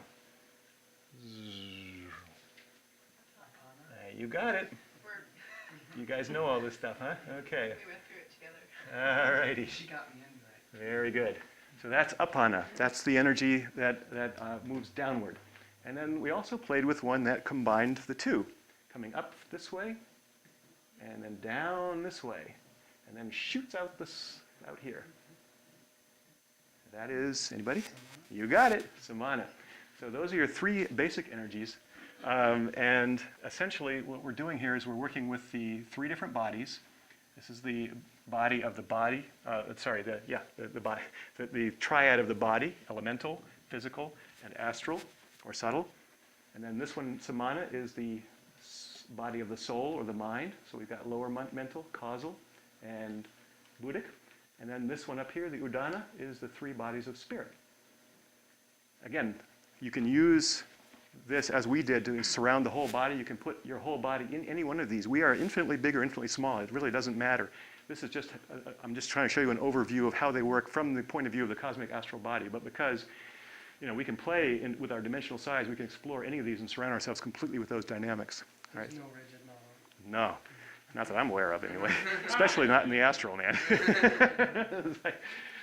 You got it. You guys know all this stuff, huh? Okay. We went through it together. All righty. She got me anyway. Very good. So that's apana. That's the energy that moves downward. And then we also played with one that combined the two, coming up this way and then down this way. and then shoots out out here. That is, anybody? You got it, Samana. So those are your three basic energies. And essentially what we're doing here is we're working with the three different bodies. This is the body of the body, the triad of the body, elemental, physical, and astral, or subtle. And then this one, Samana, is the body of the soul, or the mind. So we've got lower mental, causal, and Buddhic. And then this one up here, the Udana, is the three bodies of spirit. Again, you can use this as we did to surround the whole body. You can put your whole body in any one of these. We are infinitely big or infinitely small. It really doesn't matter. This is just, I'm just trying to show you an overview of how they work from the point of view of the cosmic astral body. But because we can play with our dimensional size, we can explore any of these and surround ourselves completely with those dynamics. There's no rigid model. No, not that I'm aware of anyway, especially not in the astral, man.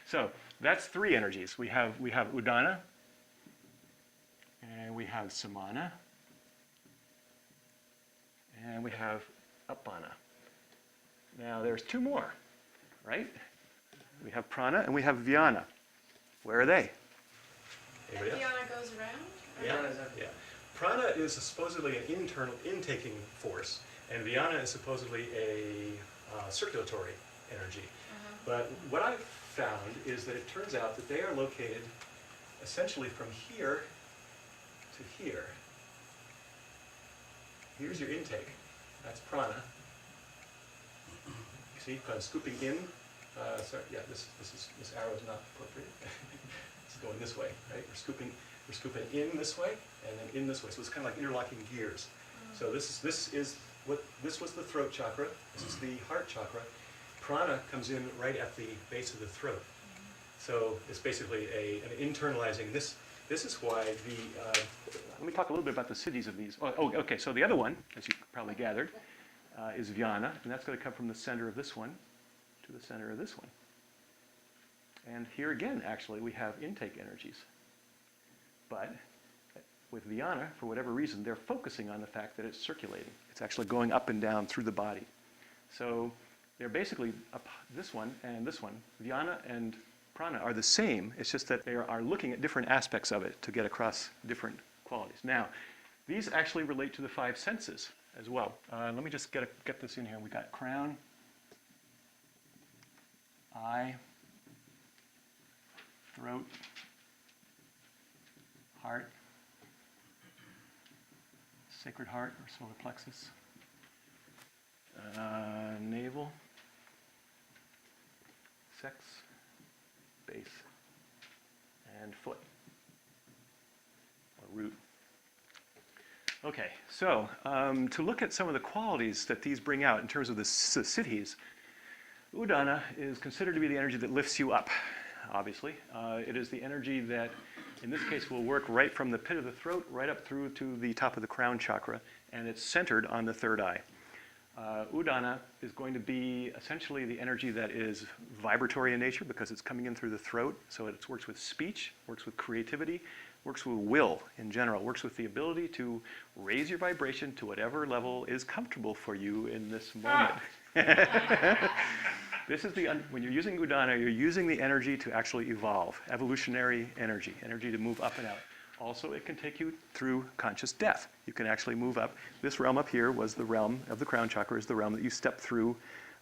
So that's three energies. We have Udana, and we have Samana, and we have Apana. Now there's two more, right? We have Prana and we have Vyana. Where are they? Anybody else? Diana goes around? Yeah. Prana is supposedly an internal intaking force, and Vyana is supposedly a circulatory energy. But what I've found is that it turns out that they are located essentially from here to here. Here's your intake. That's prana. See, kind of scooping in. This arrow is not appropriate. It's going this way, right? We're scooping in this way and then in this way. So it's kind of like interlocking gears. So this was the throat chakra. This is the heart chakra. Prana comes in right at the base of the throat. So it's basically an internalizing. This is why let me talk a little bit about the cities of these. Okay. So the other one, as you probably gathered, is Vyana, and that's going to come from the center of this one to the center of this one. And here again, actually, we have intake energies. But with Vyana, for whatever reason, they're focusing on the fact that it's circulating. It's actually going up and down through the body. So they're basically this one and this one. Vyana and Prana are the same. It's just that they are looking at different aspects of it to get across different qualities. Now, these actually relate to the five senses as well. Let me just get this in here. We got crown, eye, throat, heart, sacred heart or solar plexus, navel, sex, base, and foot, or root. Okay, so to look at some of the qualities that these bring out in terms of the siddhis, Udana is considered to be the energy that lifts you up, obviously. It is the energy that, in this case, will work right from the pit of the throat right up through to the top of the crown chakra, and it's centered on the third eye. Udana is going to be essentially the energy that is vibratory in nature because it's coming in through the throat, so it works with speech, works with creativity, works with will in general, works with the ability to raise your vibration to whatever level is comfortable for you in this moment. This is when you're using Udana, you're using the energy to actually evolve, evolutionary energy to move up and out. Also, it can take you through conscious death. You can actually move up. This realm up here was the realm of the crown chakra, is the realm that you step through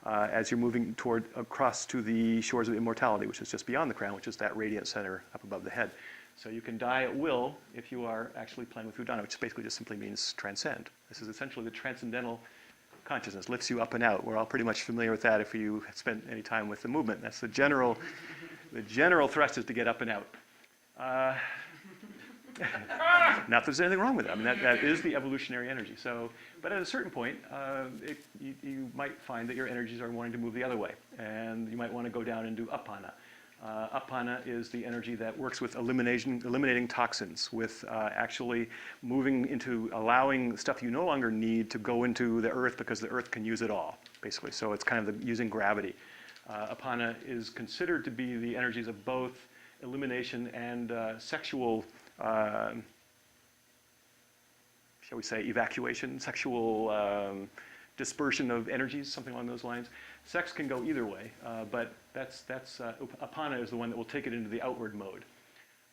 as you're moving across to the shores of immortality, which is just beyond the crown, which is that radiant center up above the head. So you can die at will if you are actually playing with Udana, which basically just simply means transcend. This is essentially the transcendental consciousness, lifts you up and out. We're all pretty much familiar with that if you spent any time with the movement. That's the general thrust is to get up and out. Not that there's anything wrong with it. I mean, that is the evolutionary energy. So, but at a certain point, you might find that your energies are wanting to move the other way, and you might want to go down and do Apana. Apana is the energy that works with eliminating toxins, with actually moving into allowing stuff you no longer need to go into the earth because the earth can use it all, basically. So it's kind of using gravity. Apana is considered to be the energies of both elimination and sexual, shall we say, evacuation, sexual dispersion of energies, something along those lines. Sex can go either way, but Apana is the one that will take it into the outward mode.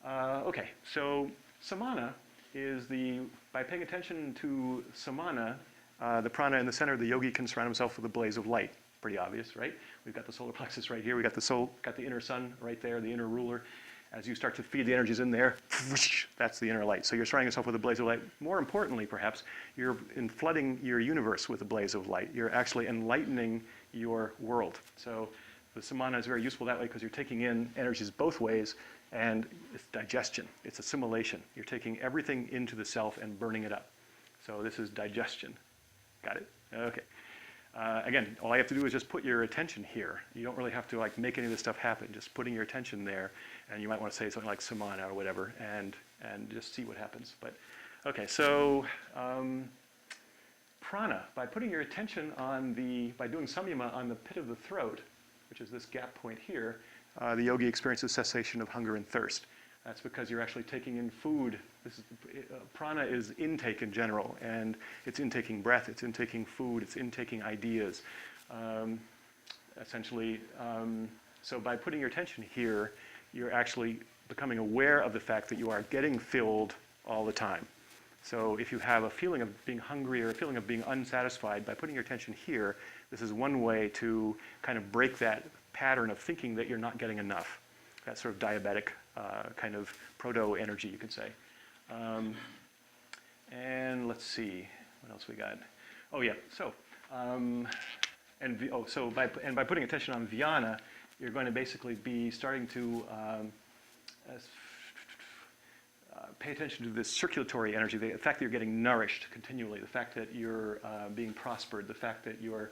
Okay, so samana is by paying attention to samana, the prana in the center, the yogi can surround himself with a blaze of light. Pretty obvious, right? We've got the solar plexus right here. We've got the inner sun right there, the inner ruler. As you start to feed the energies in there, whoosh, that's the inner light. So you're surrounding yourself with a blaze of light. More importantly, perhaps, you're flooding your universe with a blaze of light. You're actually enlightening your world. So the samana is very useful that way because you're taking in energies both ways, and it's digestion. It's assimilation. You're taking everything into the self and burning it up. So this is digestion. Got it? Okay. Again, all I have to do is just put your attention here. You don't really have to like make any of this stuff happen. Just putting your attention there, and you might want to say something like samana or whatever, and just see what happens. But okay, so prana. By putting your attention by doing samyama on the pit of the throat, which is this gap point here, the yogi experiences cessation of hunger and thirst. That's because you're actually taking in food. Prana is intake in general, and it's intaking breath, it's intaking food, it's intaking ideas. Essentially, so by putting your attention here, you're actually becoming aware of the fact that you are getting filled all the time. So if you have a feeling of being hungry or a feeling of being unsatisfied, by putting your attention here, this is one way to kind of break that pattern of thinking that you're not getting enough. That sort of diabetic kind of proto-energy, you could say. And let's see, what else we got? Oh yeah, so, by putting attention on Vyana, you're going to basically be starting to pay attention to this circulatory energy, the fact that you're getting nourished continually, the fact that you're being prospered, the fact that you're,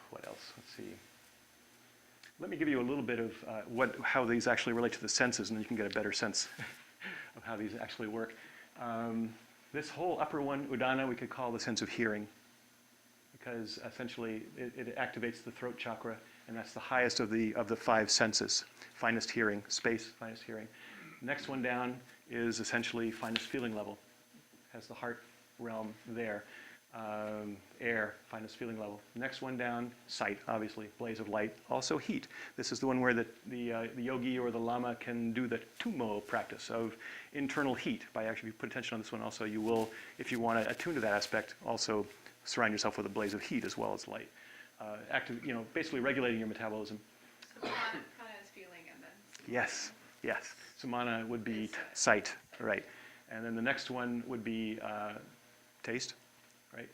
what else? Let's see. Let me give you a little bit of how these actually relate to the senses, and then you can get a better sense of how these actually work. This whole upper one, Udana, we could call the sense of hearing, because essentially it activates the throat chakra, and that's the highest of the five senses. Finest hearing, space, finest hearing. Next one down is essentially finest feeling level. Has the heart realm there. Air, finest feeling level. Next one down, sight, obviously, blaze of light. Also heat. This is the one where the yogi or the lama can do the tumo practice of internal heat. By actually, if you put attention on this one also, you will, if you want to attune to that aspect, also surround yourself with a blaze of heat as well as light. Basically regulating your metabolism. So prana is feeling, and then Yes, yes. Samana would be sight, right. And then the next one would be taste. Right?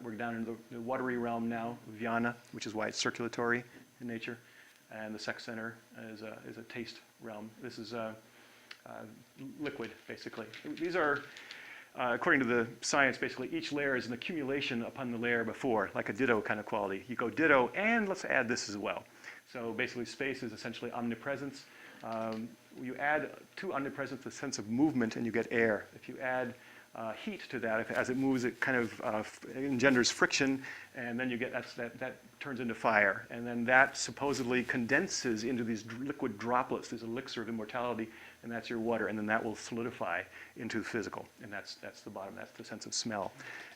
We're down in the watery realm now, Vyana, which is why it's circulatory in nature, and the sex center is a taste realm. This is liquid, basically. These are, according to the science, basically each layer is an accumulation upon the layer before, like a ditto kind of quality. You go ditto, and let's add this as well. So basically, space is essentially omnipresence. You add to omnipresence the sense of movement, and you get air. If you add heat to that, as it moves, it kind of engenders friction, and then you get that turns into fire, and then that supposedly condenses into these liquid droplets, this elixir of immortality, and that's your water, and then that will solidify into the physical, and that's the bottom. That's the sense of smell.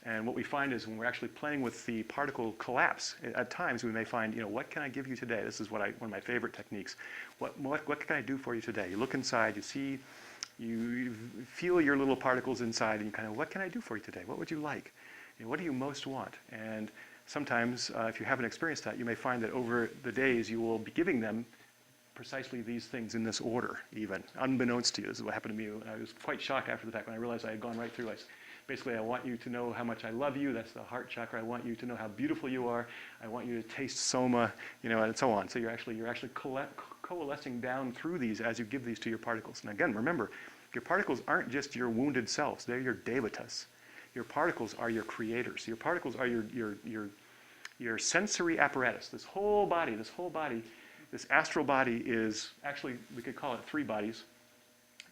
And what we find is when we're actually playing with the particle collapse, at times we may find, what can I give you today? This is one of my favorite techniques. What can I do for you today? You look inside, you see. You feel your little particles inside, and you kind of, what can I do for you today? What would you like? What do you most want? And sometimes, if you haven't experienced that, you may find that over the days you will be giving them precisely these things in this order, even, unbeknownst to you. This is what happened to me. I was quite shocked after the fact when I realized I had gone right through. Basically, I want you to know how much I love you. That's the heart chakra. I want you to know how beautiful you are. I want you to taste soma, and so on. So you're actually coalescing down through these as you give these to your particles. And again, remember, your particles aren't just your wounded selves. They're your devatas. Your particles are your creators. Your particles are your sensory apparatus. This whole body, this astral body is actually, we could call it three bodies.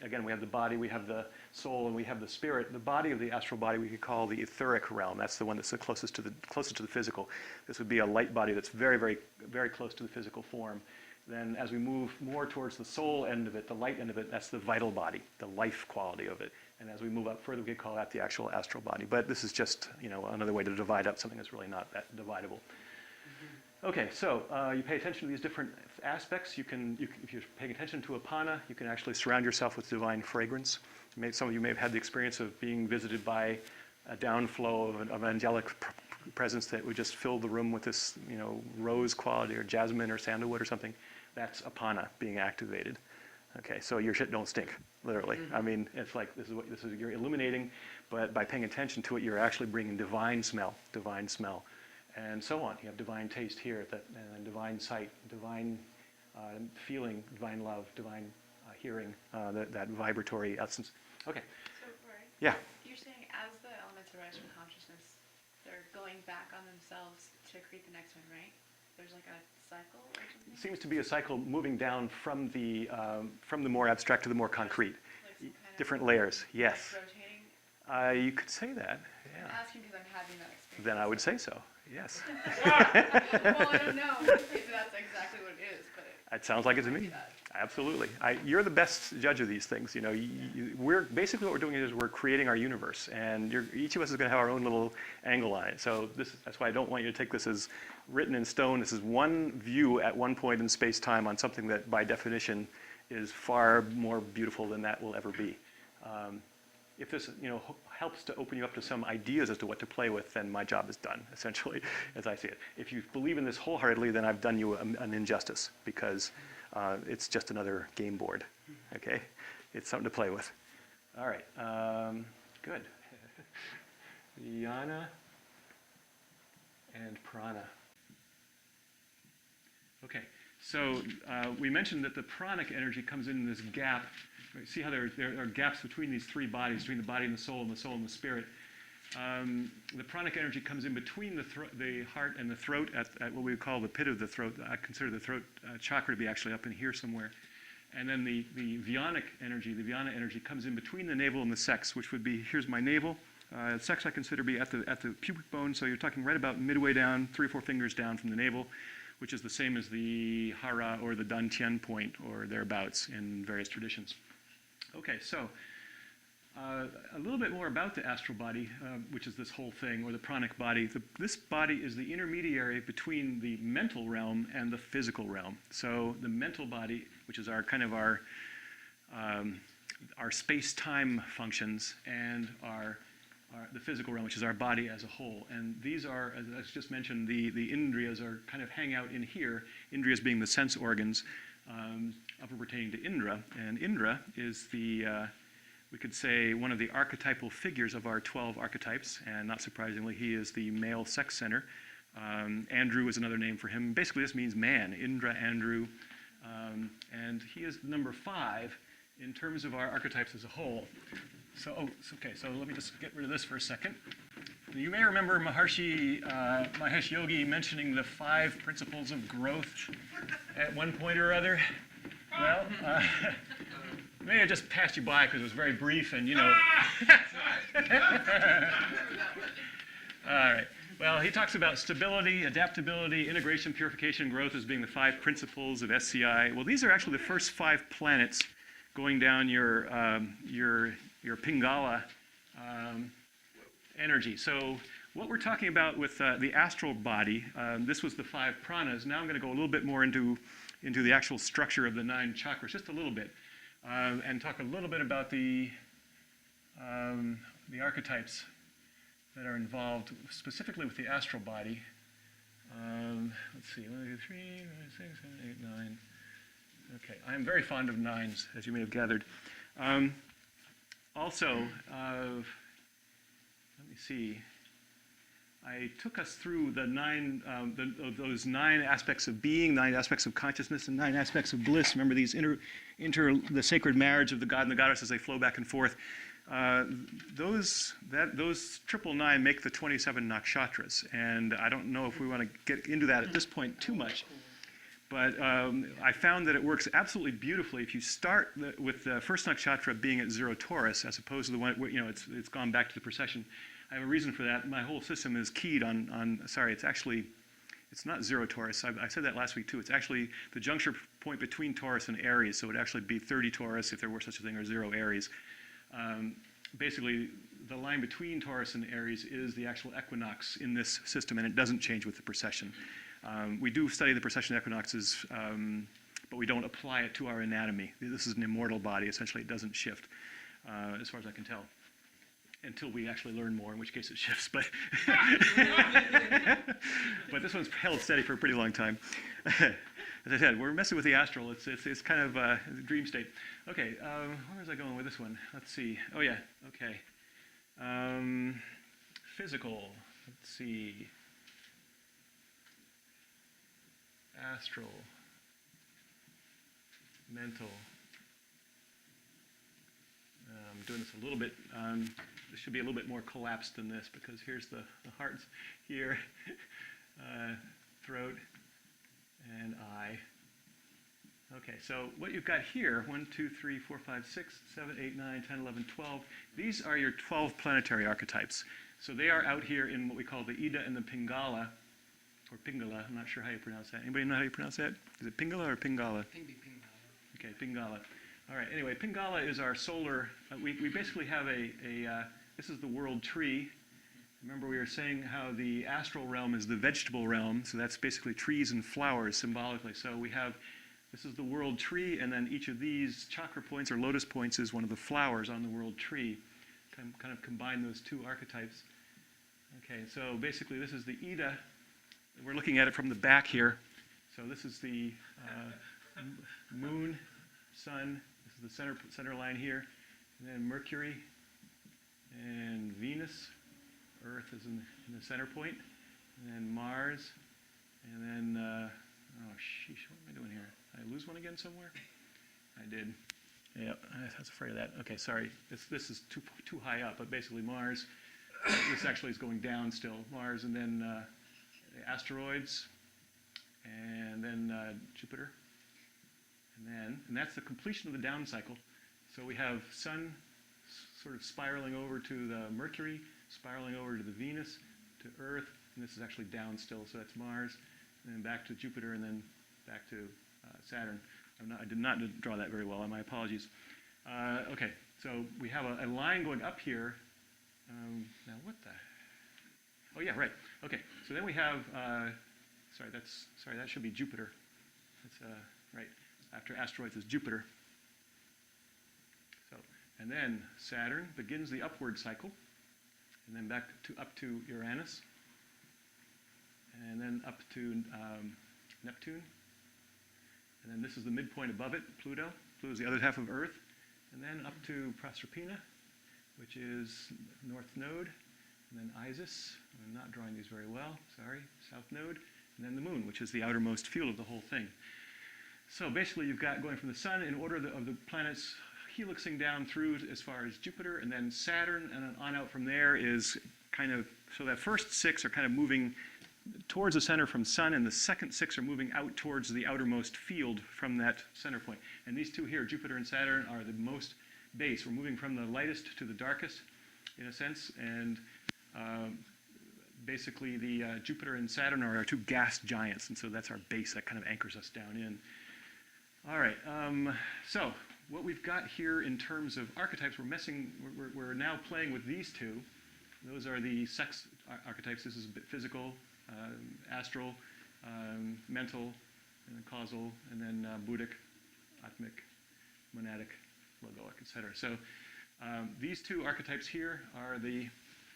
Again, we have the body, we have the soul, and we have the spirit. The body of the astral body we could call the etheric realm. That's the one that's the closest to the physical. This would be a light body that's very, very, very close to the physical form. Then as we move more towards the soul end of it, the light end of it, that's the vital body, the life quality of it. And as we move up further, we could call that the actual astral body. But this is just, another way to divide up something that's really not that dividable. Okay, so you pay attention to these different aspects. If you're paying attention to Apana, you can actually surround yourself with divine fragrance. Some of you may have had the experience of being visited by a downflow of an angelic presence that would just fill the room with this, rose quality or jasmine or sandalwood or something. That's Apana being activated. Okay, so your shit don't stink, literally. Mm-hmm. I mean, it's like you're illuminating, but by paying attention to it, you're actually bringing divine smell, and so on. You have divine taste here, and divine sight, divine feeling, divine love, divine hearing, that vibratory essence. Okay. So, right. Yeah. You're saying as the elements arise from consciousness, they're going back on themselves to create the next one, right? There's like a cycle or something? Seems to be a cycle moving down from the more abstract to the more concrete. Like some kind Different of, layers, yes. like rotating? You could say that, yeah. I'm asking because I'm having that experience. Then I would say so, yes. Well, I don't know if that's exactly what it is, but It sounds like it to me. Absolutely. You're the best judge of these things. We're basically what we're doing is we're creating our universe, and each of us is going to have our own little angle on it. So that's why I don't want you to take this as written in stone. This is one view at one point in space-time on something that, by definition, is far more beautiful than that will ever be. If this, helps to open you up to some ideas as to what to play with, then my job is done, essentially, as I see it. If you believe in this wholeheartedly, then I've done you an injustice, because it's just another game board, okay? It's something to play with. All right, good. Jnana and prana. Okay, so we mentioned that the pranic energy comes in this gap. See how there are gaps between these three bodies, between the body and the soul and the spirit. The pranic energy comes in between the heart and the throat at what we would call the pit of the throat. I consider the throat chakra to be actually up in here somewhere. And then the Vyana energy comes in between the navel and the sex, which would be, here's my navel. Sex I consider to be at the pubic bone, so you're talking right about midway down, 3 or 4 fingers down from the navel, which is the same as the hara or the dantian point or thereabouts in various traditions. Okay, so a little bit more about the astral body, which is this whole thing, or the pranic body. This body is the intermediary between the mental realm and the physical realm. So the mental body, which is our kind of our space-time functions, and the physical realm, which is our body as a whole. And these are, as I just mentioned, the indriyas are kind of hang out in here, indriyas being the sense organs, pertaining to Indra. And Indra is we could say, one of the archetypal figures of our 12 archetypes, and not surprisingly, he is the male sex center. Andrew is another name for him. Basically, this means man, Indra, Andrew. And he is number 5 in terms of our archetypes as a whole. So let me just get rid of this for a second. You may remember Maharshi Mahesh Yogi mentioning the 5 principles of growth at one point or other. Well, may have just passed you by because it was very brief and, All right. Well, he talks about stability, adaptability, integration, purification, growth as being the 5 principles of SCI. Well, these are actually the first 5 planets going down your Pingala energy. So what we're talking about with the astral body, this was the 5 pranas. Now I'm going to go a little bit more into the actual structure of the 9 chakras, just a little bit, and talk a little bit about the archetypes that are involved specifically with the astral body. Let's see, 1, 2, 3, 4, 6, 7, 8, 9. Okay, I'm very fond of 9s, as you may have gathered. Also, let me see. I took us through the 9, those 9 aspects of being, 9 aspects of consciousness, and 9 aspects of bliss. Remember these the sacred marriage of the god and the goddess as they flow back and forth. Those 999 make the 27 nakshatras, and I don't know if we want to get into that at this point too much. But I found that it works absolutely beautifully if you start with the first nakshatra being at 0 Taurus, as opposed to the one where it's gone back to the precession. I have a reason for that. My whole system is keyed on it's not 0 Taurus. I said that last week too. It's actually the juncture point between Taurus and Aries, so it would actually be 30 Taurus if there were such a thing, or 0 Aries. Basically, the line between Taurus and Aries is the actual equinox in this system, and it doesn't change with the precession. We do study the precession equinoxes, but we don't apply it to our anatomy. This is an immortal body. Essentially, it doesn't shift, as far as I can tell, until we actually learn more, in which case it shifts. But, but this one's held steady for a pretty long time. As I said, we're messing with the astral. It's kind of a dream state. Okay, where was I going with this one? Let's see. Oh, yeah, okay. Physical, let's see. Astral, mental. I'm doing this a little bit, this should be a little bit more collapsed than this, because here's the heart's here, throat, and eye. Okay, so what you've got here, 1, 2, 3, 4, 5, 6, 7, 8, 9, 10, 11, 12, these are your 12 planetary archetypes. So they are out here in what we call the Ida and the Pingala, or Pingala, I'm not sure how you pronounce that. Anybody know how you pronounce that? Is it Pingala or Pingala? Pingala. Okay, Pingala. All right, anyway, Pingala is our solar, we basically have this is the world tree. Remember we were saying how the astral realm is the vegetable realm, so that's basically trees and flowers symbolically. So we have, this is the world tree, and then each of these chakra points or lotus points is one of the flowers on the world tree. Kind of combine those two archetypes. Okay, so basically this is the Ida. We're looking at it from the back here. So this is the moon, sun. This is the center line here. And then Mercury and Venus. Earth is in the center point. And then Mars. And then, oh, sheesh, what am I doing here? Did I lose one again somewhere? I did. Yep, I was afraid of that. Okay, sorry. This is too high up, but basically Mars. This actually is going down still. Mars, and then the asteroids, and then Jupiter, and that's the completion of the down cycle. So we have Sun sort of spiraling over to the Mercury, spiraling over to the Venus, to Earth, and this is actually down still, so that's Mars, and then back to Jupiter, and then back to Saturn. I did not draw that very well, my apologies. Okay, so we have a line going up here. Now what the? Oh yeah, right. Okay, so then we have. Sorry, that should be Jupiter. That's right. After asteroids is Jupiter. So, and then Saturn begins the upward cycle, and then back up to Uranus, and then up to Neptune, and then this is the midpoint above it, Pluto. Pluto is the other half of Earth, and then up to Proserpina, which is North Node, and then Isis. I'm not drawing these very well, sorry, South Node, and then the Moon, which is the outermost field of the whole thing. So basically you've got going from the Sun in order of the planets helixing down through as far as Jupiter, and then Saturn, and then on out from there is kind of, so that first 6 are kind of moving towards the center from Sun, and the second 6 are moving out towards the outermost field from that center point. And these two here, Jupiter and Saturn, are the most base. We're moving from the lightest to the darkest, in a sense, and basically the Jupiter and Saturn are our two gas giants, and so that's our base that kind of anchors us down in. All right, so what we've got here in terms of archetypes, we're now playing with these two. Those are the sex archetypes. This is physical, astral, mental, and then causal, and then Buddhic, Atmic, monadic, logoic, etc. So these two archetypes here are the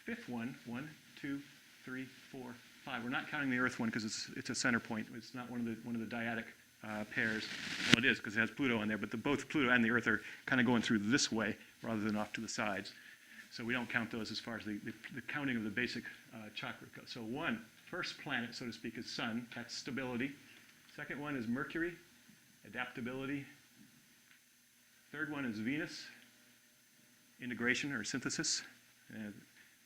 fifth one. 1, 2, 3, 4, 5. We're not counting the Earth one because it's a center point. It's not one of the dyadic pairs. Well, it is because it has Pluto on there, but both Pluto and the Earth are kind of going through this way rather than off to the sides. So we don't count those as far as the counting of the basic chakra goes. So first planet, so to speak, is Sun. That's stability. Second one is Mercury, adaptability. Third one is Venus, integration or synthesis.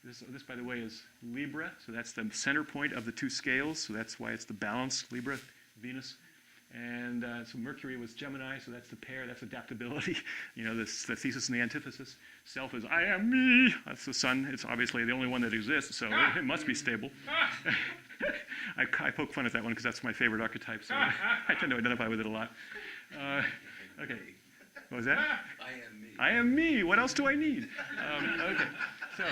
This, by the way, is Libra. So that's the center point of the two scales. So that's why it's the balance, Libra, Venus. And so Mercury was Gemini, so that's the pair, that's adaptability. You know, the thesis and the antithesis. Self is I am me. That's the Sun. It's obviously the only one that exists, so it must be stable. I poke fun at that one because that's my favorite archetype, so I tend to identify with it a lot. Okay. What was that? I am me. I am me. What else do I need? Okay. So,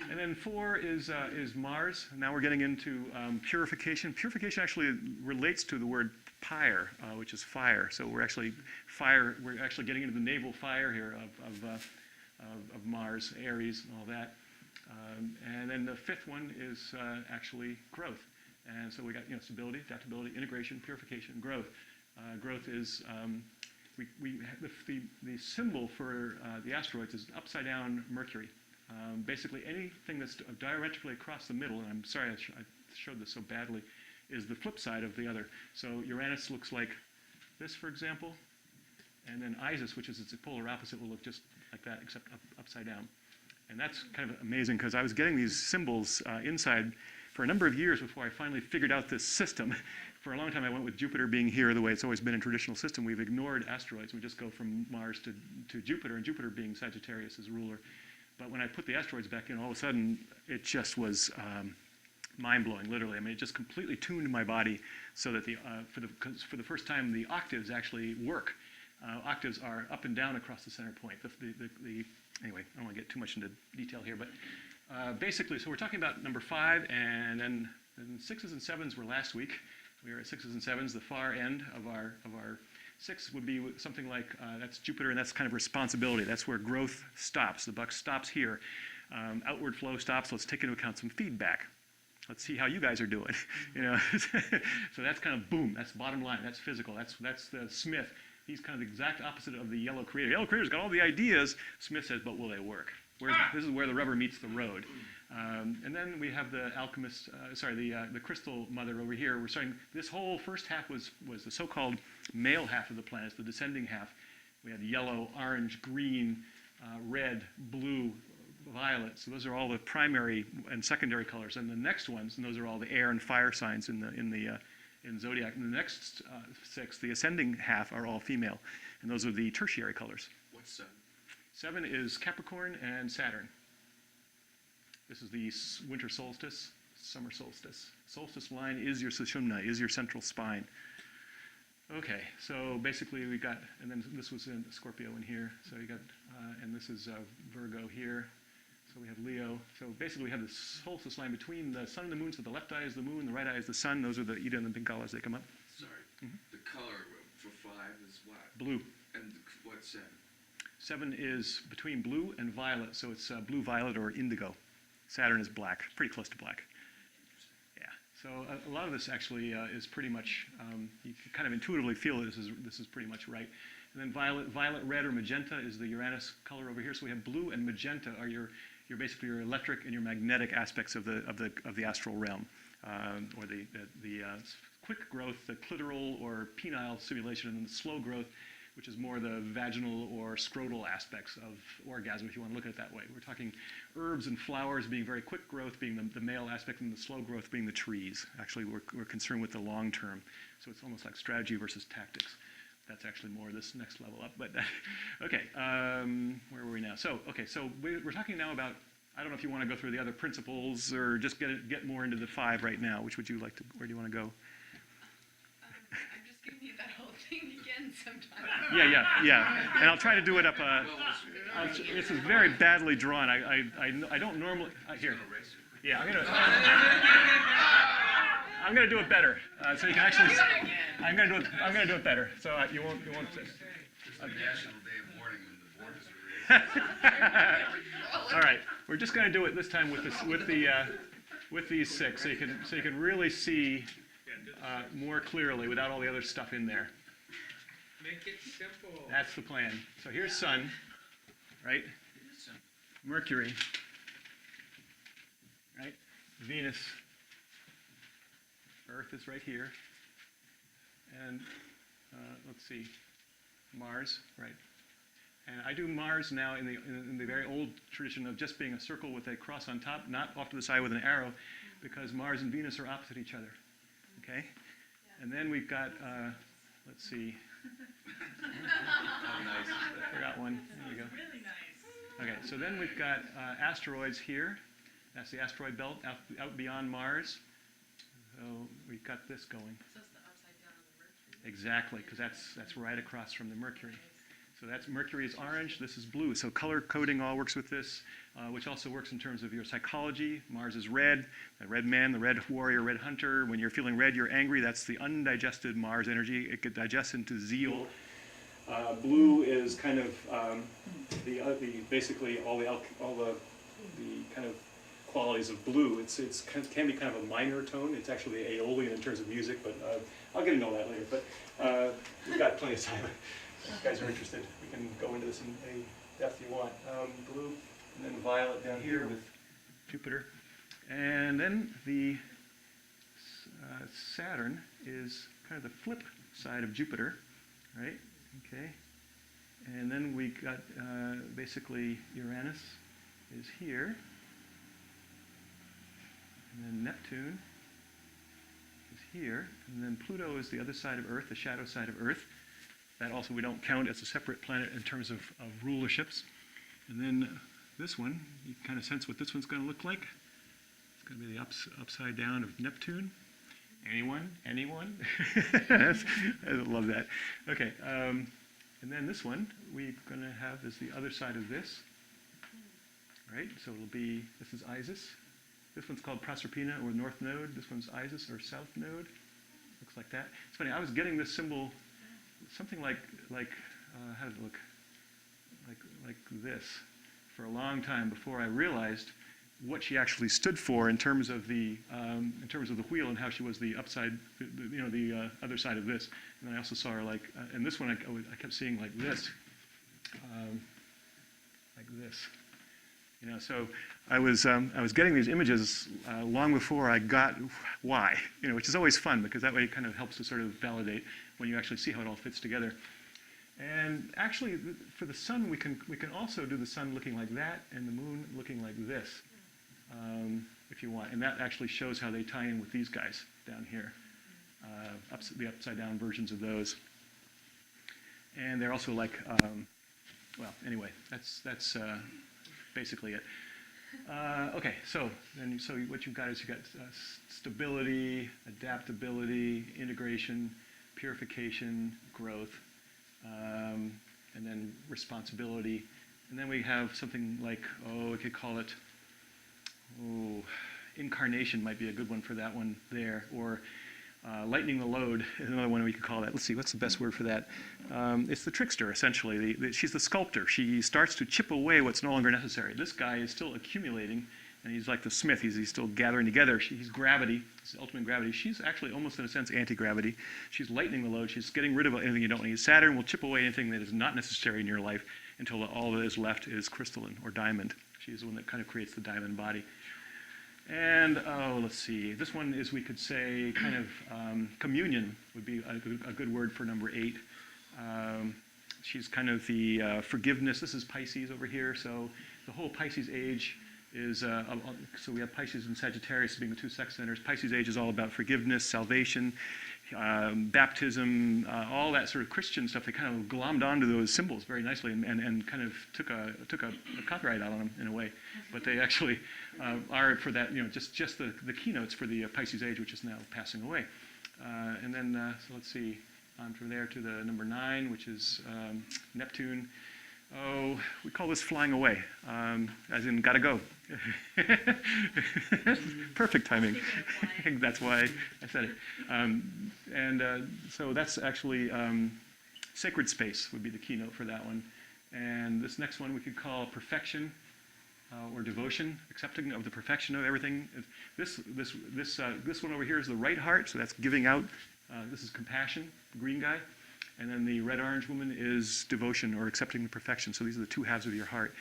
and then 4 is Mars. Now we're getting into purification. Purification actually relates to the word pyre, which is fire. So we're actually getting into the naval fire here of Mars, Aries, and all that. And then the 5th one is actually growth. And so we got stability, adaptability, integration, purification, growth. Growth is the symbol for the asteroids is upside down Mercury. Basically anything that's diametrically across the middle, and I'm sorry I showed this so badly, is the flip side of the other. So Uranus looks like this, for example, and then Isis, which is its polar opposite, will look just like that, except upside down. And that's kind of amazing because I was getting these symbols inside for a number of years before I finally figured out this system. For a long time I went with Jupiter being here the way it's always been in traditional system. We've ignored asteroids. We just go from Mars to Jupiter, and Jupiter being Sagittarius as ruler. But when I put the asteroids back in, all of a sudden it just was mind-blowing, literally. I mean, it just completely tuned my body so that for the first time the octaves actually work. Octaves are up and down across the center point. Anyway, I don't want to get too much into detail here, but basically, so we're talking about number 5, and then 6s and 7s were last week. We were at 6s and 7s. The far end of our 6 would be something like that's Jupiter, and that's kind of responsibility. That's where growth stops. The buck stops here. Outward flow stops. Let's take into account some feedback. Let's see how you guys are doing. So that's kind of boom. That's bottom line. That's physical. That's the Smith. He's kind of the exact opposite of the yellow creator. Yellow creator's got all the ideas. Smith says, but will they work? This is where the rubber meets the road. And then we have the alchemist, the crystal mother over here. We're starting, this whole first half was the so-called male half of the planets, the descending half. We had yellow, orange, green, red, blue, violet. So those are all the primary and secondary colors. And the next ones, and those are all the air and fire signs in zodiac. And the next 6, the ascending half, are all female, and those are the tertiary colors. What's 7? 7 is Capricorn and Saturn. This is the winter solstice, summer solstice. Solstice line is your sushumna, is your central spine. Okay, so basically we got, and then this was in Scorpio in here. So you got, and this is Virgo here. So we have Leo. So basically we have the solstice line between the sun and the moon. So the left eye is the moon, the right eye is the sun. Those are the Ida and the Pingalas. They come up. Sorry. The color for 5 is what? Blue. And what's 7? 7 is between blue and violet. So it's blue, violet, or indigo. Saturn is black, pretty close to black. Yeah. So a lot of this actually is pretty much, you can kind of intuitively feel that this is pretty much right. And then violet, red, or magenta is the Uranus color over here. So we have blue and magenta are your basically your electric and your magnetic aspects of the astral realm, or the quick growth, the clitoral or penile stimulation, and then the slow growth, which is more the vaginal or scrotal aspects of orgasm, if you want to look at it that way. We're talking herbs and flowers being very quick growth, being the male aspect, and the slow growth being the trees. Actually, we're concerned with the long term. So it's almost like strategy versus tactics. That's actually more this next level up. But okay, where were we now? So we're talking now about, I don't know if you want to go through the other principles or just get more into the 5 right now. Which would you like to, where do you want to go? I'm just giving you that whole thing again sometime. Yeah. And I'll try to do it up. This is very badly drawn. I don't normally, here. Yeah, I'm gonna do it better, so you can actually. I'm gonna do it better, so you won't. National Day of Mourning when the board is erased. All right, we're just gonna do it this time with these 6, so you can really see more clearly without all the other stuff in there. Make it simple. That's the plan. So here's Sun, right? Mercury, right? Venus. Earth is right here. And let's see, Mars, right? And I do Mars now in the very old tradition of just being a circle with a cross on top, not off to the side with an arrow, because Mars and Venus are opposite each other, okay? And then we've got, let's see. Forgot one. There we go. Really nice. Okay, so then we've got asteroids here. That's the asteroid belt out beyond Mars. So we've got this going. So it's the upside down on the Mercury. Exactly, because that's right across from the Mercury. So that's Mercury is orange, this is blue. So color coding all works with this, which also works in terms of your psychology. Mars is red, the red man, the red warrior, red hunter. When you're feeling red, you're angry. That's the undigested Mars energy. It could digest into zeal. Blue is kind of basically all the kind of qualities of blue. It can be kind of a minor tone. It's actually Aeolian in terms of music, but I'll get into all that later. But we've got plenty of time. If you guys are interested, we can go into this in any depth you want. Blue, and then violet down here with Jupiter. And then the Saturn is kind of the flip side of Jupiter, right? Okay. And then we got basically Uranus is here. And then Neptune is here. And then Pluto is the other side of Earth, the shadow side of Earth. That also we don't count as a separate planet in terms of rulerships. And then this one, you kind of sense what this one's going to look like. It's going to be the upside down of Neptune. Anyone? Anyone? I love that. Okay. And then this one we're going to have is the other side of this. Right? So it'll be, this is Isis. This one's called Proserpina or North Node. This one's Isis or South Node. Looks like that. It's funny, I was getting this symbol something like how did it look? Like this for a long time before I realized what she actually stood for in terms of the wheel and how she was the upside, the other side of this. And then I also saw her like, and this one I kept seeing like this, So I was getting these images long before I got why, which is always fun because that way it kind of helps to sort of validate when you actually see how it all fits together. And actually, for the sun, we can also do the sun looking like that and the moon looking like this, if you want. And that actually shows how they tie in with these guys down here, the upside down versions of those. And they're also like, well, anyway, that's basically it. Okay, so what you've got is stability, adaptability, integration, purification, growth, and then responsibility. And then we have something like, we could call it, incarnation might be a good one for that one there, or lightening the load is another one we could call that. Let's see, what's the best word for that? It's the trickster, essentially. She's the sculptor. She starts to chip away what's no longer necessary. This guy is still accumulating, and he's like the smith. He's still gathering together. He's gravity. He's ultimate gravity. She's actually almost, in a sense, anti-gravity. She's lightening the load. She's getting rid of anything you don't need. Saturn will chip away anything that is not necessary in your life until all that is left is crystalline or diamond. She's the one that kind of creates the diamond body. And, let's see, this one is, we could say, kind of communion would be a good word for number 8. She's kind of the forgiveness. This is Pisces over here, so the whole Pisces age is, so we have Pisces and Sagittarius being the two sex centers. Pisces age is all about forgiveness, salvation, baptism, all that sort of Christian stuff. They kind of glommed onto those symbols very nicely and kind of took a copyright out on them in a way. But they actually are for that, just the keynotes for the Pisces age, which is now passing away. And then, so let's see, on from there to the number 9, which is Neptune. We call this flying away, as in gotta go. Perfect timing. That's why I said it. So that's actually sacred space would be the keynote for that one. And this next one we could call perfection or devotion, accepting of the perfection of everything. This one over here is the right heart, so that's giving out. This is compassion, the green guy. And then the red-orange woman is devotion or accepting the perfection. So these are the two halves of your heart.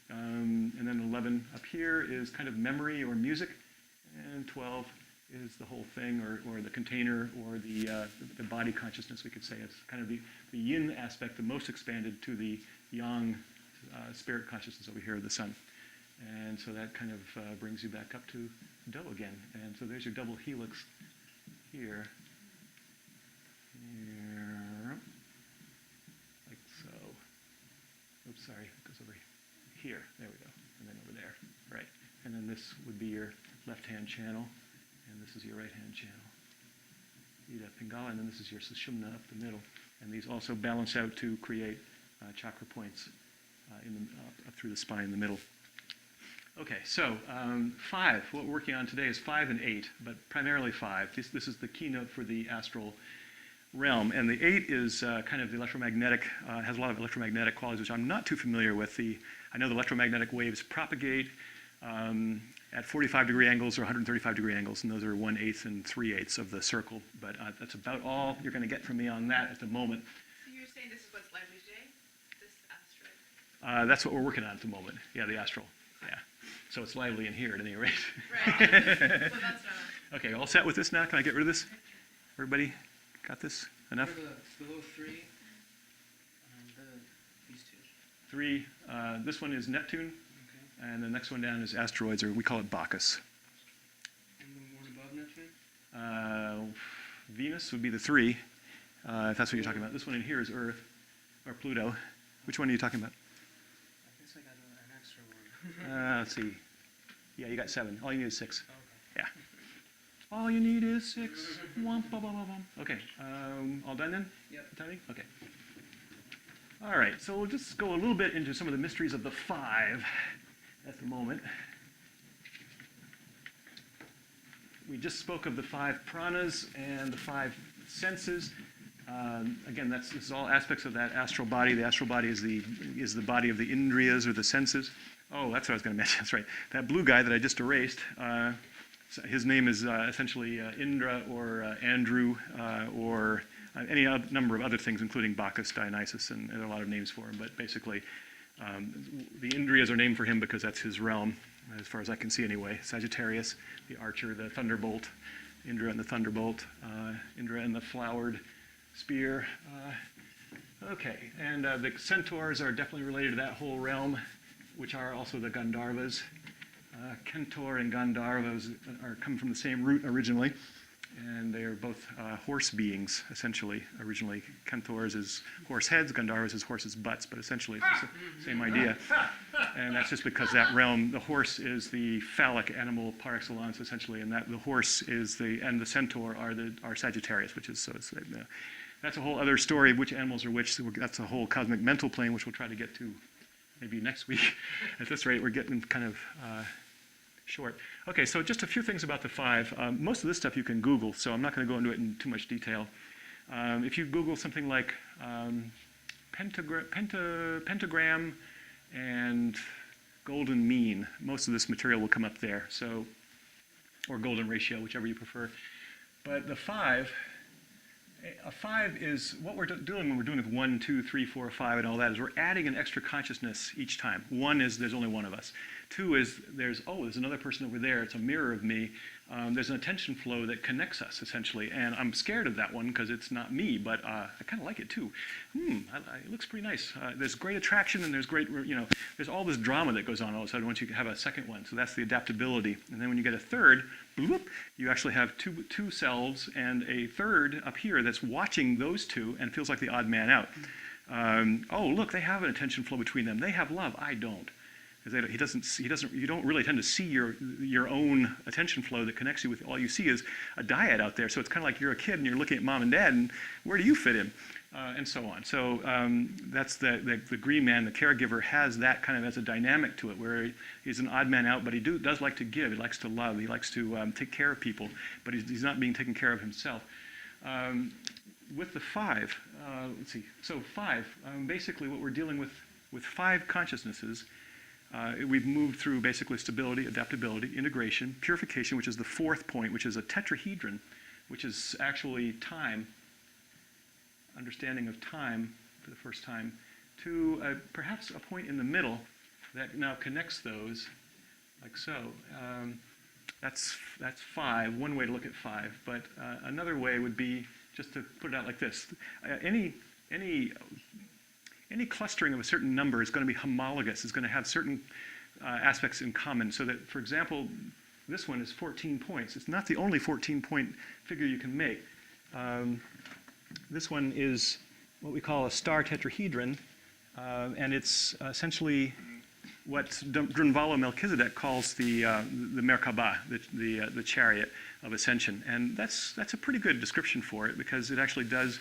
And then 11 up here is kind of memory or music. And 12 is the whole thing or the container or the body consciousness, we could say. It's kind of the yin aspect, the most expanded to the yang spirit consciousness over here of the sun. And so that kind of brings you back up to Do again. And so there's your double helix here. Like so. Oops, sorry, it goes over here. There we go. And then over there. Right. And then this would be your left-hand channel. And this is your right-hand channel. Ida Pingala. And then this is your Sushumna up the middle. And these also balance out to create chakra points up through the spine in the middle. Okay, so 5. What we're working on today is 5 and 8, but primarily 5. This is the keynote for the astral realm, and the 8 is kind of the electromagnetic, has a lot of electromagnetic qualities, which I'm not too familiar with. I know the electromagnetic waves propagate at 45-degree angles or 135-degree angles, and those are 1/8 and 3/8 of the circle, but that's about all you're going to get from me on that at the moment. So you're saying this is what's lively today? This asteroid? That's what we're working on at the moment. Yeah, the astral. Yeah. So it's lively in here at any rate. Right. So that's not. Okay, all set with this now? Can I get rid of this? Everybody got this? Enough? Below 3, these two. 3. This one is Neptune, Okay. and the next one down is asteroids, or we call it Bacchus. And the one above Neptune? Venus would be the 3, if that's what you're talking about. This one in here is Earth, or Pluto. Which one are you talking about? I guess I got an extra one. Let's see. Yeah, you got 7. All you need is 6. Okay. Yeah. All you need is 6. Womp, ba, ba, ba, bum. Okay. All done then? Yep. Tommy? Okay. All right. So we'll just go a little bit into some of the mysteries of the 5 at the moment. We just spoke of the 5 pranas and the 5 senses. Again, this is all aspects of that astral body. The astral body is the body of the indriyas or the senses. Oh, that's what I was going to mention. That's right. That blue guy that I just erased, his name is essentially Indra or Andrew or any number of other things, including Bacchus, Dionysus, and there are a lot of names for him. But basically, the indriyas are named for him because that's his realm, as far as I can see anyway. Sagittarius, the archer, the thunderbolt, Indra and the thunderbolt, Indra and the flowered spear. Okay, and the centaurs are definitely related to that whole realm, which are also the Gandharvas. Centaur and Gandharvas come from the same root originally, and they are both horse beings, essentially. Originally, Centaurs is horse heads, Gandharvas is horses' butts, but essentially it's the same idea. And that's just because that realm, the horse is the phallic animal par excellence, essentially, and that the horse is and the centaur are Sagittarius, which is so. That's a whole other story of which animals are which. So that's a whole cosmic mental plane, which we'll try to get to maybe next week. At this rate, we're getting kind of short. Okay, so just a few things about the 5. Most of this stuff you can Google, so I'm not going to go into it in too much detail. If you Google something like pentagram and golden mean, most of this material will come up there. So, or golden ratio, whichever you prefer. But the 5. A 5 is what we're doing when we're doing it 1, 2, 3, 4, 5, and all that is we're adding an extra consciousness each time. 1 is there's only one of us. 2 is there's another person over there. It's a mirror of me. There's an attention flow that connects us essentially, and I'm scared of that one because it's not me, but I kind of like it too. It looks pretty nice. There's great attraction and there's great, there's all this drama that goes on all of a sudden once you have a second one. So that's the adaptability. And then when you get a third, bloop, you actually have two selves and a third up here that's watching those two and feels like the odd man out. Oh, look, they have an attention flow between them. They have love. I don't. You don't really tend to see your own attention flow that connects you with. All you see is a dyad out there. So it's kind of like you're a kid and you're looking at mom and dad, and where do you fit in, and so on. So that's the green man, the caregiver, has that kind of as a dynamic to it, where he's an odd man out, but he does like to give. He likes to love. He likes to take care of people, but he's not being taken care of himself. With the 5, let's see. So 5, basically what we're dealing with 5 consciousnesses. We've moved through basically stability, adaptability, integration, purification, which is the 4th point, which is a tetrahedron, which is actually time, understanding of time for the first time, to perhaps a point in the middle that now connects those, like so. That's 5, one way to look at 5. But another way would be just to put it out like this. Any clustering of a certain number is going to be homologous, is going to have certain aspects in common. So that, for example, this one is 14 points. It's not the only 14-point figure you can make. This one is what we call a star tetrahedron, and it's essentially what Drunvalo Melchizedek calls the Merkabah, the chariot of ascension. And that's a pretty good description for it, because it actually does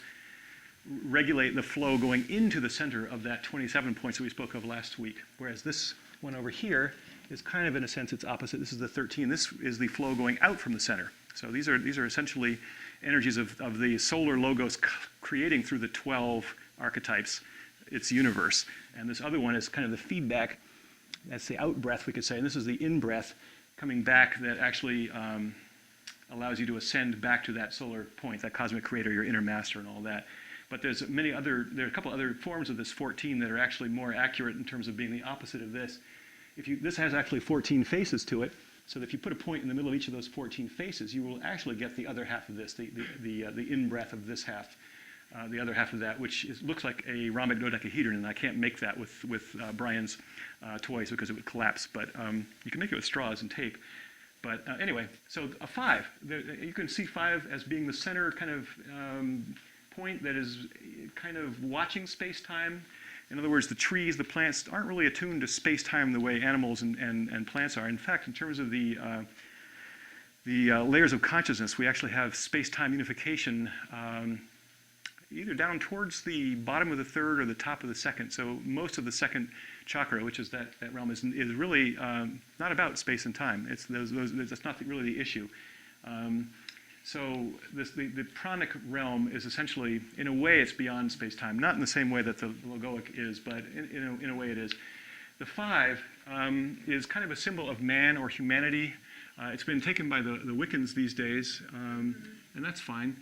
regulate the flow going into the center of that 27 points that we spoke of last week. Whereas this one over here is kind of, in a sense, its opposite. This is the 13. This is the flow going out from the center. So these are essentially energies of the solar logos creating through the 12 archetypes its universe. And this other one is kind of the feedback. That's the out breath, we could say. And this is the in breath coming back that actually allows you to ascend back to that solar point, that cosmic creator, your inner master and all that. But there are a couple other forms of this 14 that are actually more accurate in terms of being the opposite of this. This has actually 14 faces to it, so that if you put a point in the middle of each of those 14 faces, you will actually get the other half of this, the in-breath of this half, the other half of that, which looks like a rhombic dodecahedron, and I can't make that with Brian's toys because it would collapse, but you can make it with straws and tape. But anyway, so a 5. You can see 5 as being the center kind of point that is kind of watching space-time. In other words, the trees, the plants aren't really attuned to space-time the way animals and plants are. In fact, in terms of the layers of consciousness, we actually have space-time unification either down towards the bottom of the third or the top of the second. So most of the second chakra, which is that realm, is really not about space and time. That's not really the issue. So the pranic realm is essentially, in a way, it's beyond space-time. Not in the same way that the logoic is, but in a way it is. The 5 is kind of a symbol of man or humanity. It's been taken by the Wiccans these days, and that's fine.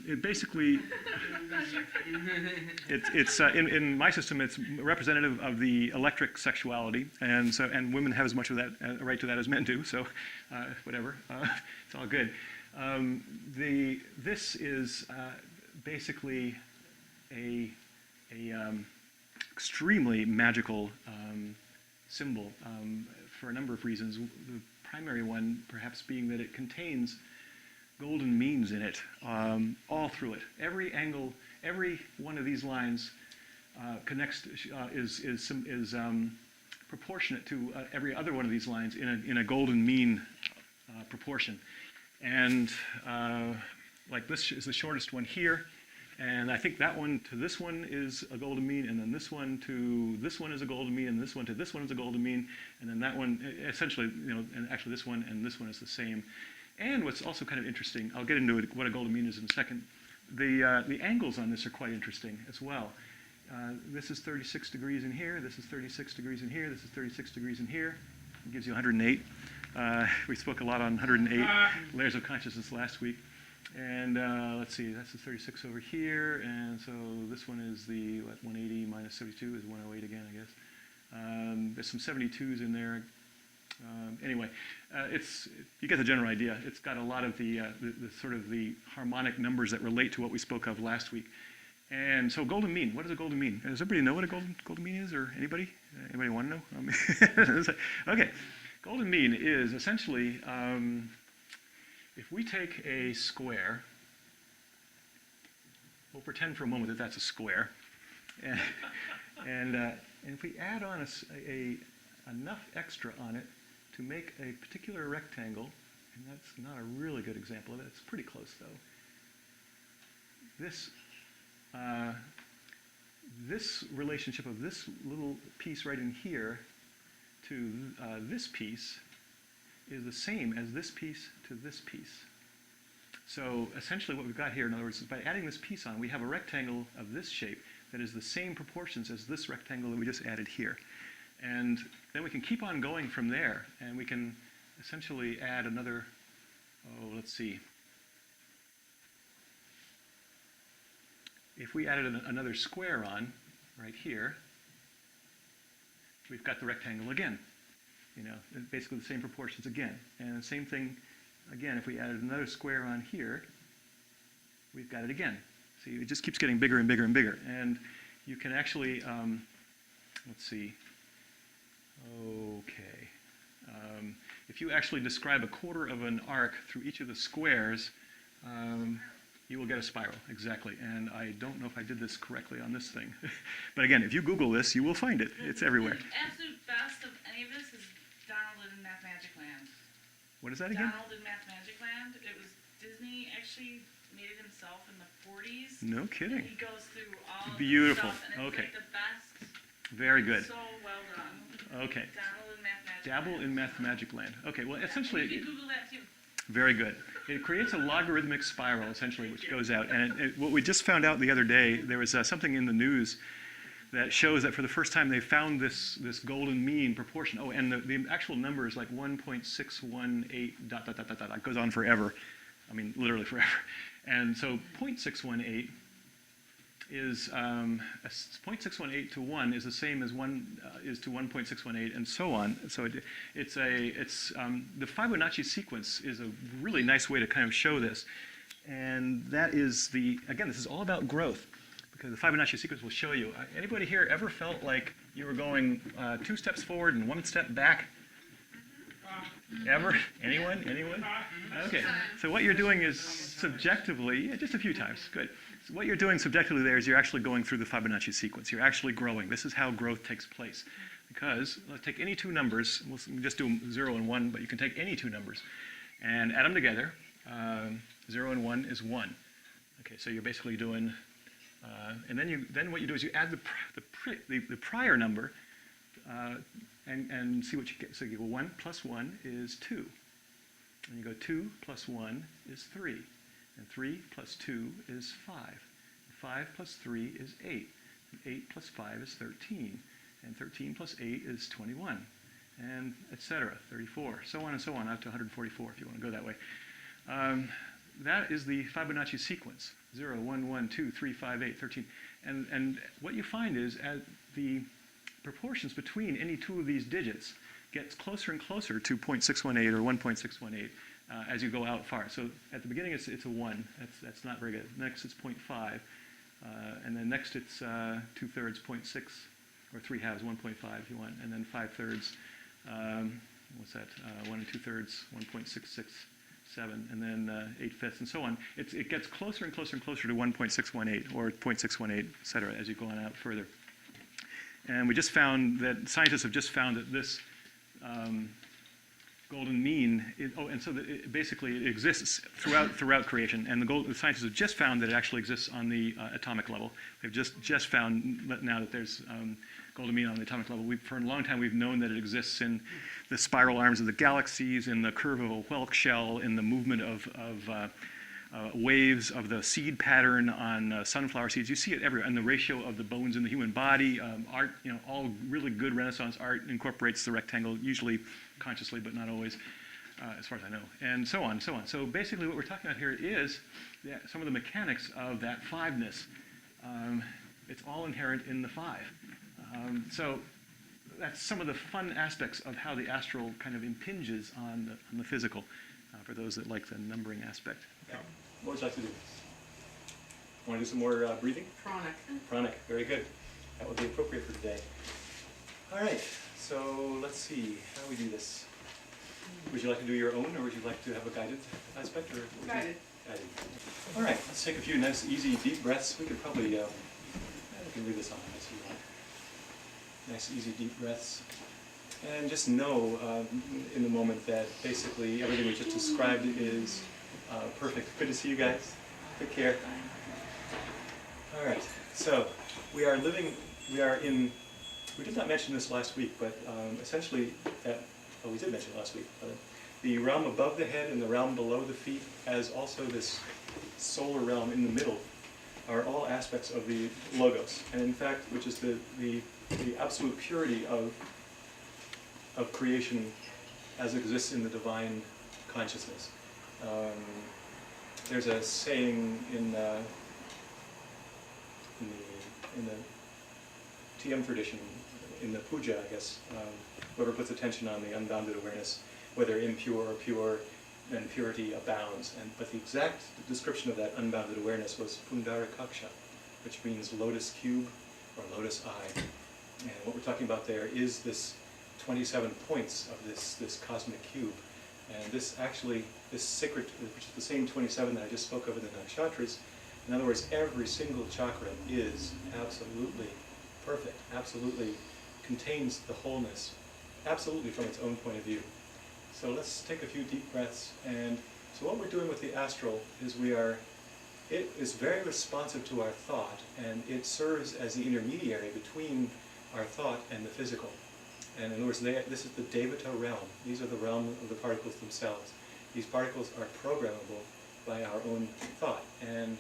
It basically, it's in my system, it's representative of the electric sexuality, and women have as much of that right to that as men do. So, whatever, it's all good. This is basically a extremely magical symbol for a number of reasons. The primary one, perhaps, being that it contains golden means in it, all through it. Every angle, every one of these lines connects is proportionate to every other one of these lines in a golden mean proportion. And like this is the shortest one here, and I think that one to this one is a golden mean, and then this one to this one is a golden mean, and this one to this one is a golden mean, and then that one, essentially, and actually this one and this one is the same. And what's also kind of interesting, I'll get into what a golden mean is in a second, the angles on this are quite interesting as well. This is 36 degrees in here, this is 36 degrees in here, this is 36 degrees in here. It gives you 108. We spoke a lot on 108 layers of consciousness last week. And let's see, that's the 36 over here, and so this one is the 180 minus 72 is 108 again, I guess. There's some 72s in there. Anyway, you get the general idea. It's got a lot of the sort of the harmonic numbers that relate to what we spoke of last week. And so golden mean, what does a golden mean? Does everybody know what a golden mean is, or anybody? Anybody want to know? Okay, golden mean is essentially, if we take a square, we'll pretend for a moment that that's a square, and if we add on enough extra on it to make a particular rectangle, and that's not a really good example of it, it's pretty close though. This relationship of this little piece right in here to this piece is the same as this piece to this piece. So essentially what we've got here, in other words, is by adding this piece on, we have a rectangle of this shape that is the same proportions as this rectangle that we just added here. And then we can keep on going from there, and we can essentially add another, let's see. If we added another square on right here, we've got the rectangle again. Basically the same proportions again. And the same thing, again, if we added another square on here, we've got it again. See, it just keeps getting bigger and bigger and bigger. And you can actually, let's see. Okay. If you actually describe a quarter of an arc through each of the squares, you will get a spiral, exactly. And I don't know if I did this correctly on this thing. But again, if you Google this, you will find it. It's everywhere. The absolute best of any of this is Donald in Mathmagic Land. What is that again? Donald in Mathmagic Land. It was Disney actually made it himself in the 40s. No And kidding. he goes through all of Beautiful. the stuff, and it's Okay. like the best. Very good. So well done. Okay. Dabble in mathematics. Dabble in Mathmagic Land. Okay, well, essentially, You can Google that too. very good. It creates a logarithmic spiral, essentially, which goes out. And what we just found out the other day, there was something in the news that shows that for the first time they found this golden mean proportion. Oh, and the actual number is like 1.618 dot, dot, dot, dot, dot. It goes on forever. I mean, literally forever. And so 0.618 is 0.618 to 1 is the same as 1 is to 1.618, and so on. So the Fibonacci sequence is a really nice way to kind of show this, and that is again, this is all about growth, because the Fibonacci sequence will show you. Anybody here ever felt like you were going 2 steps forward and 1 step back? Ever? Anyone? Okay. So what you're doing is subjectively, yeah, just a few times. Good. So what you're doing subjectively there is you're actually going through the Fibonacci sequence. You're actually growing. This is how growth takes place. Because let's take any 2 numbers. We'll just do 0 and 1, but you can take any 2 numbers and add them together. 0 and 1 is 1. Okay. So you're basically doing, and then what you do is you add the prior number. And see what you get. So you go 1 plus 1 is 2. And you go 2 plus 1 is 3. And 3 plus 2 is 5. And 5 plus 3 is 8. And 8 plus 5 is 13. And 13 plus 8 is 21. And etc. 34. So on and so on, out to 144 if you want to go that way. That is the Fibonacci sequence. 0, 1, 1, 2, 3, 5, 8, 13. And what you find is as the proportions between any 2 of these digits gets closer and closer to 0.618 or 1.618 as you go out far. So at the beginning it's a 1. That's not very good. Next it's 0.5, and then next it's 2/3, 0.6, or 3 halves, 1.5 if you want, and then 5/3. What's that? 1 and 2/3, 1.667, and then 8/5, and so on. It gets closer and closer and closer to 1.618 or 0.618, et cetera, as you go on out further. And we just found that scientists have just found that this golden mean, and so that it basically exists throughout creation. And the scientists have just found that it actually exists on the atomic level. They've just found now that there's golden mean on the atomic level. For a long time, we've known that it exists in the spiral arms of the galaxies, in the curve of a whelk shell, in the movement of waves of the seed pattern on sunflower seeds. You see it everywhere, and the ratio of the bones in the human body. Art, all really good Renaissance art incorporates the rectangle, usually consciously, but not always, as far as I know, and so on, and so on. So basically what we're talking about here is some of the mechanics of that 5-ness. It's all inherent in the 5. So that's some of the fun aspects of how the astral kind of impinges on the physical, for those that like the numbering aspect. Okay. What would you like to do? Want to do some more breathing? Pranic. Pranic, very good. That would be appropriate for today. All right, so let's see how we do this. Would you like to do your own, or would you like to have a guided aspect? Or Guided. Guided. All right, let's take a few nice, easy, deep breaths. We could probably, we can leave this on if you want. Nice, easy, deep breaths. And just know in the moment that basically everything we just described is perfect. Good to see you guys. Take care. All right, so we did not mention this last week, but essentially we did mention it last week. The realm above the head and the realm below the feet, as also this solar realm in the middle, are all aspects of the Logos, and in fact, which is the absolute purity of creation as it exists in the divine consciousness. There's a saying in the TM tradition, in the puja, I guess, whoever puts attention on the unbounded awareness, whether impure or pure, then purity abounds. But the exact description of that unbounded awareness was Pundarakaksha, which means lotus cube or lotus eye. And what we're talking about there is this 27 points of this cosmic cube. And this sacred, which is the same 27 that I just spoke of in the nakshatras. In other words, every single chakra is absolutely perfect, absolutely contains the wholeness, absolutely from its own point of view. So let's take a few deep breaths. And so what we're doing with the astral is we are it is very responsive to our thought, and it serves as the intermediary between our thought and the physical. And in other words, this is the Devata realm. These are the realm of the particles themselves. These particles are programmable by our own thought. And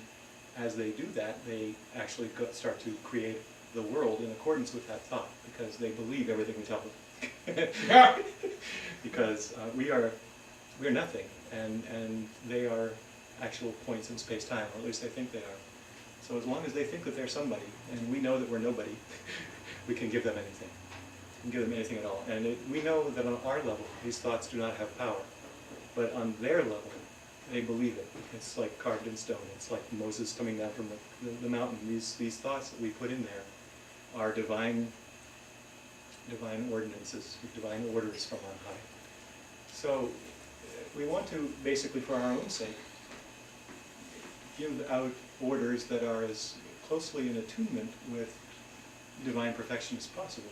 as they do that, they actually start to create the world in accordance with that thought, because they believe everything we tell them. Because we're nothing, and they are actual points in space-time, or at least they think they are. So as long as they think that they're somebody, and we know that we're nobody, we can give them anything. We can give them anything at all. And we know that on our level, these thoughts do not have power. But on their level, they believe it. It's like carved in stone. It's like Moses coming down from the mountain. These thoughts that we put in there are divine ordinances, divine orders from on high. So we want to, basically for our own sake, give out orders that are as closely in attunement with divine perfection as possible,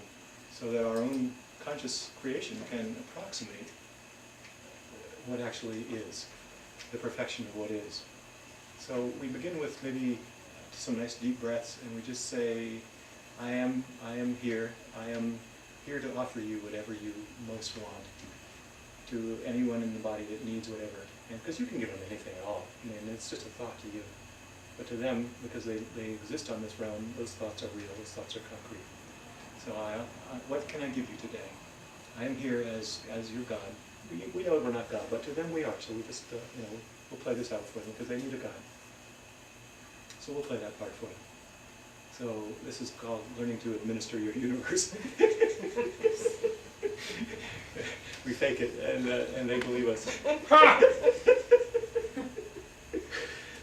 so that our own conscious creation can approximate what actually is, the perfection of what is. So we begin with maybe some nice deep breaths, and we just say, I am here. I am here to offer you whatever you most want, to anyone in the body that needs whatever. And because you can give them anything at all. I mean, it's just a thought to you. But to them, because they exist on this realm, those thoughts are real, those thoughts are concrete. So what can I give you today? I am here as your God. We know we're not God, but to them we are. So we just, we'll play this out for them, because they need a God. So we'll play that part for them. So this is called learning to administer your universe. We fake it, and they believe us.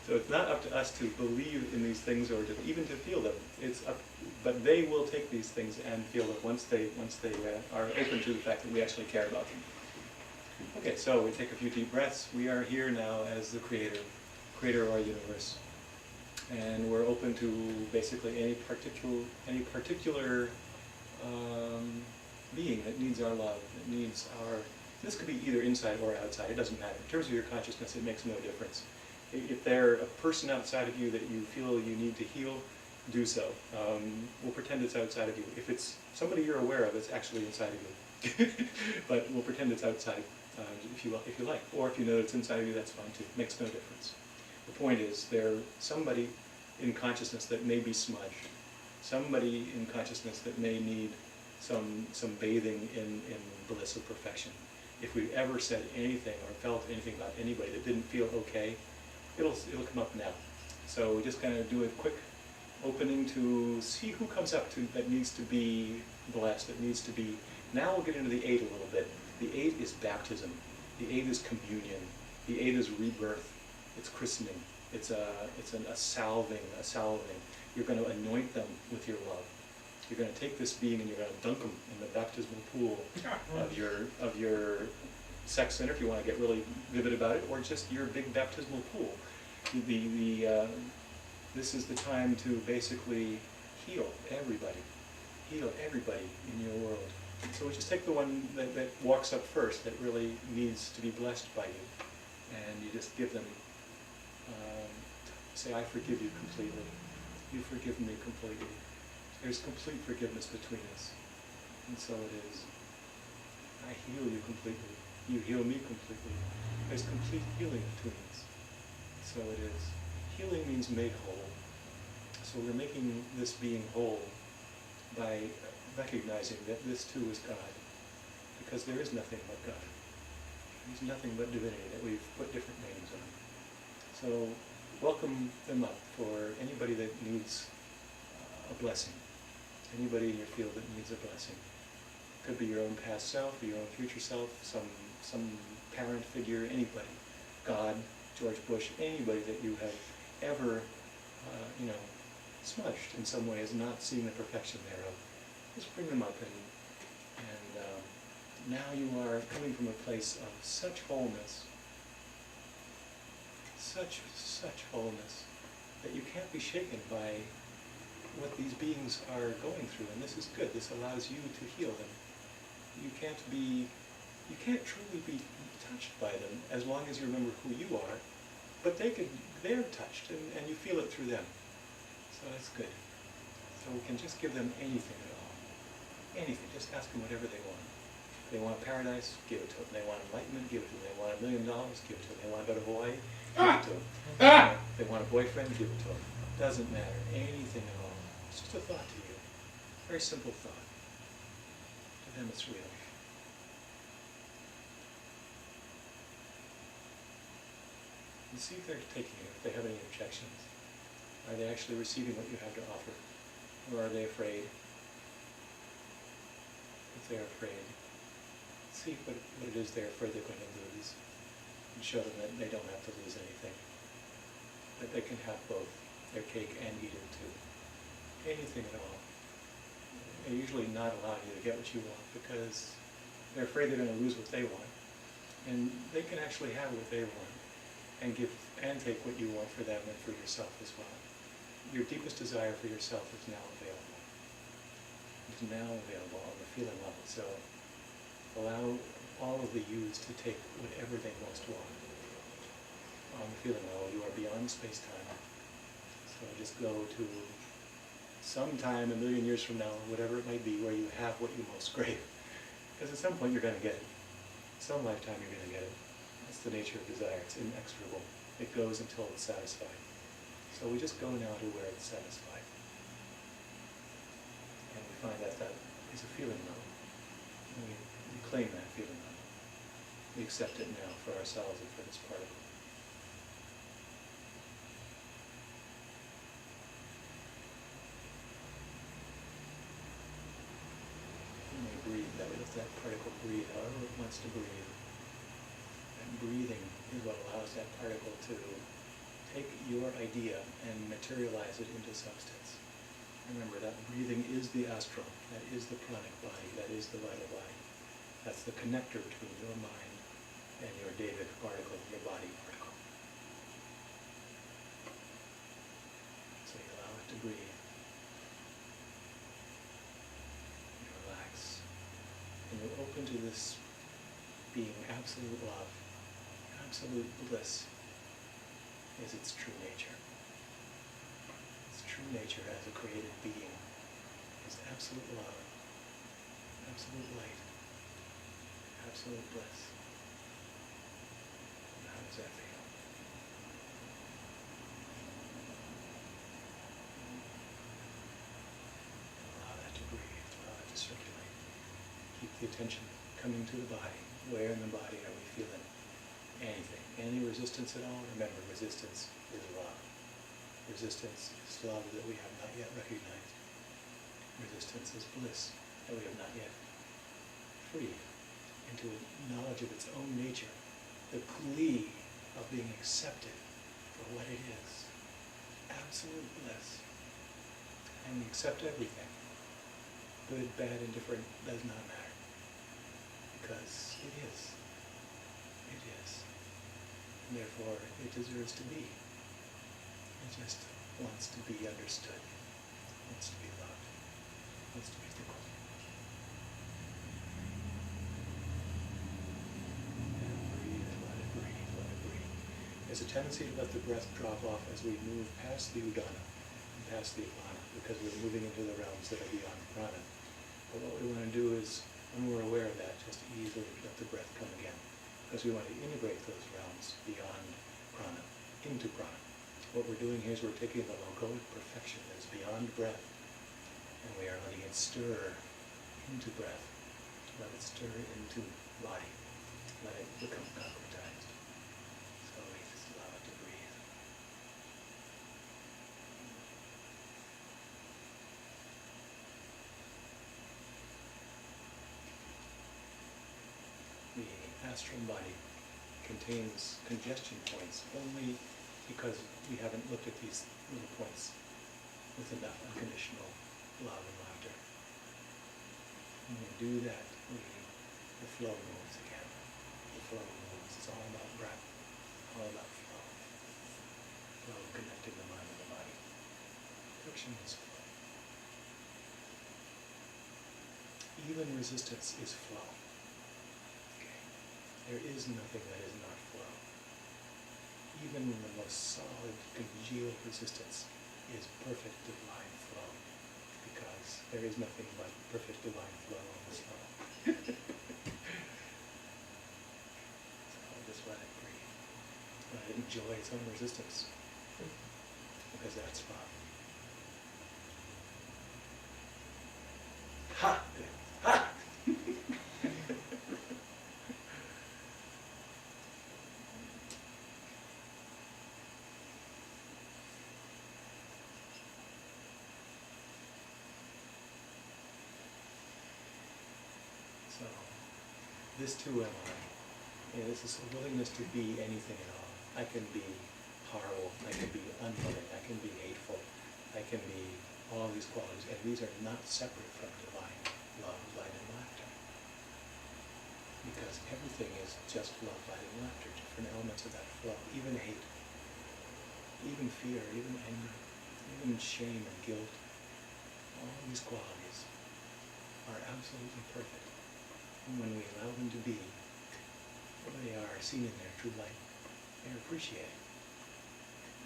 So it's not up to us to believe in these things or even to feel them. It's up, but they will take these things and feel them once they are open to the fact that we actually care about them. Okay, so we take a few deep breaths. We are here now as the creator of our universe, and we're open to basically any particular being that needs our love, that needs our. This could be either inside or outside. It doesn't matter. In terms of your consciousness, it makes no difference. If they're a person outside of you that you feel you need to heal, do so. We'll pretend it's outside of you. If it's somebody you're aware of, it's actually inside of you. But we'll pretend it's outside, if you like. Or if you know it's inside of you, that's fine too. It makes no difference. The point is, there's somebody in consciousness that may be smudged. Somebody in consciousness that may need some bathing in bliss of perfection. If we've ever said anything or felt anything about anybody that didn't feel okay, it'll come up now. So we're just going to do a quick opening to see who comes up to that needs to be blessed, that needs to be. Now we'll get into the 8 a little bit. The 8 is baptism. The 8 is communion. The 8 is rebirth. It's christening. It's a salving. You're going to anoint them with your love. You're going to take this being and you're going to dunk them in the baptismal pool of your sex center, if you want to get really vivid about it, or just your big baptismal pool. This is the time to basically heal everybody in your world. So we just take the one that walks up first, that really needs to be blessed by you, and you just give them, say, I forgive you completely. You forgive me completely. There's complete forgiveness between us. And so it is. I heal you completely. You heal me completely. There's complete healing between us. So it is. Healing means made whole. So we're making this being whole by recognizing that this too is God. Because there is nothing but God. There's nothing but divinity that we've put different names on. So welcome them up for anybody that needs a blessing. Anybody in your field that needs a blessing. Could be your own past self, your own future self, some parent figure, anybody. God, George Bush, anybody that you have ever, smudged in some way as not seeing the perfection thereof. Just bring them up, and now you are coming from a place of such wholeness, such wholeness, that you can't be shaken by what these beings are going through, and this is good. This allows you to heal them. You can't truly be touched by them as long as you remember who you are but they're touched, and you feel it through them. So that's good. So we can just give them anything at all. Anything. Just ask them whatever they want. They want paradise, give it to them. They want enlightenment, give it to them. They want $1 million, give it to them. They want to go to Hawaii, give it to them. They want a boyfriend, give it to them. Doesn't matter. Anything at all. It's just a thought to you. Very simple thought. To them it's real. And see if they're taking it, if they have any objections. Are they actually receiving what you have to offer? Or are they afraid? If they're afraid, see what it is they're afraid they're going to lose, and show them that they don't have to lose anything. That they can have both, their cake and eat it too. Anything at all. They usually not allow you to get what you want because they're afraid they're going to lose what they want. And they can actually have what they want and give and take what you want for them and for yourself as well. Your deepest desire for yourself is now available. It's now available on the feeling level. So allow all of the yous to take whatever they most want. On the feeling level, you are beyond space-time. So just go to sometime 1 million years from now, whatever it might be, where you have what you most crave. Because at some point you're going to get it. Some lifetime you're going to get it. That's the nature of desire. It's inexorable. It goes until it's satisfied. So we just go now to where it's satisfied. And we find that that is a feeling level. And we claim that feeling level. We accept it now for ourselves and for this particle. You may breathe that way. Let that particle breathe however it wants to breathe. And breathing is what allows that particle to take your idea and materialize it into substance. Remember that breathing is the astral, that is the pranic body, that is the vital body. That's the connector between your mind and your David particle, your body particle. So you allow it to breathe. You relax. And you open to this being absolute love, absolute bliss is its true nature. Its true nature as a created being is absolute love, absolute light, absolute bliss. And how does that feel? Allow that to breathe, allow it to circulate. Keep the attention coming to the body. Where in the body are we feeling anything? Any resistance at all? Remember, resistance is love. Resistance is love that we have not yet recognized. Resistance is bliss that we have not yet freed into a knowledge of its own nature, the glee of being accepted for what it is. Absolute bliss. And we accept everything. Good, bad, indifferent, does not matter. Because it is. It is. And therefore, it deserves to be. It just wants to be understood, wants to be loved, wants to be tickled. And breathe, and let it breathe, let it breathe. There's a tendency to let the breath drop off as we move past the Udana and past the Apana, because we're moving into the realms that are beyond prana. But what we want to do is, when we're aware of that, just easily let the breath come again. Because we want to integrate those realms beyond prana, into prana. What we're doing here is we're taking the logoic perfection that is beyond breath, and we are letting it stir into breath. Let it stir into body. Let it become concretized. So we just allow it to breathe. The astral body contains congestion points only because we haven't looked at these little points with enough unconditional love and laughter. When we do that, the flow moves again. The flow moves. It's all about breath, all about flow. Flow connecting the mind and the body. Friction is flow. Even resistance is flow. Okay. There is nothing that is not flow. even the most solid, congealed resistance is perfect divine flow, because there is nothing but perfect divine flow on this level. So just let it breathe. Let it enjoy its own resistance, because that's love. Ha! Ha! So, this too am I. Yeah, this is a willingness to be anything at all. I can be horrible, I can be unloving, I can be hateful, I can be all these qualities, and these are not separate from divine love, light, and laughter. Because everything is just love, light, and laughter, different elements of that flow, even hate, even fear, even anger, even shame and guilt. All these qualities are absolutely perfect. And when we allow them to be, they are seen in their true light. They are appreciated.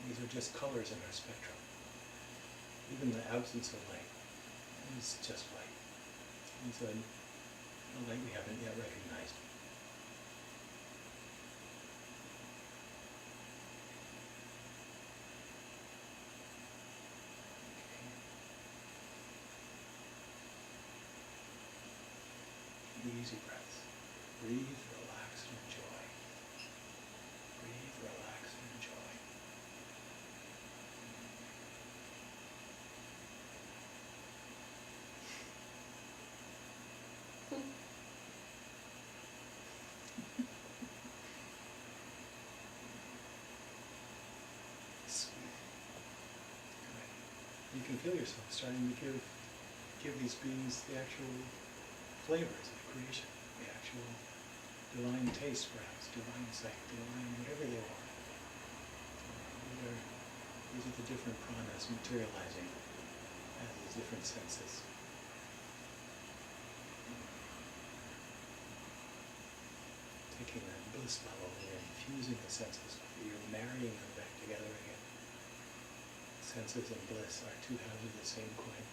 These are just colors in our spectrum. Even the absence of light is just light. It's a light we haven't yet recognized. Okay. Easy breaths. Breathe, relax, and enjoy. Breathe, relax, and enjoy. Sweet. Good. You can feel yourself starting to give these beings the actual flavors of creation, the actual divine taste, perhaps, divine sight, divine whatever they want. These are the different pranas materializing as these different senses. Taking that bliss level and infusing the senses, you're marrying them back together again. Senses and bliss are two halves of the same coin.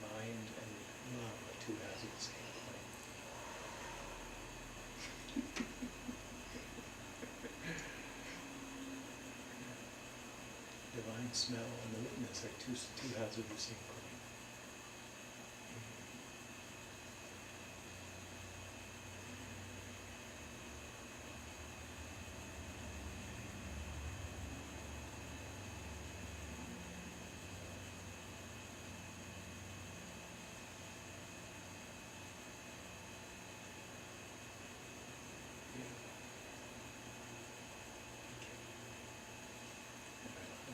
Mind and love are two halves of the same coin. Divine smell and the witness are two halves of the same coin.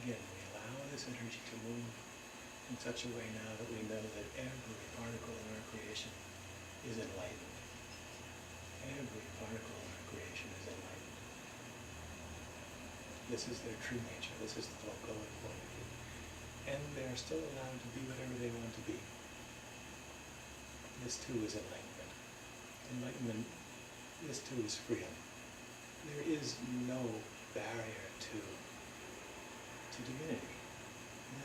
Again, we allow this energy to move in such a way now that we know that every particle in our creation is enlightened. Every particle in our creation is enlightened. This is their true nature. This is the going point of view. And they are still allowed to be whatever they want to be. This too is enlightenment. Enlightenment, this too is freedom. There is no barrier to divinity.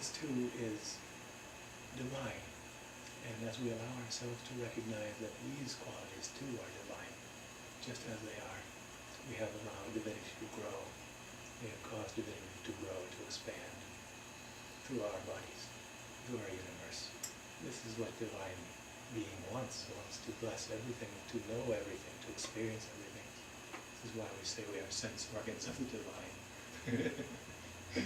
This too is divine. And as we allow ourselves to recognize that these qualities too are divine, just as they are, we have allowed divinity to grow. We have caused divinity to grow, to expand through our bodies, through our universe. This is what divine being wants. It wants to bless everything, to know everything, to experience everything. This is why we say we are sense organs of the divine. And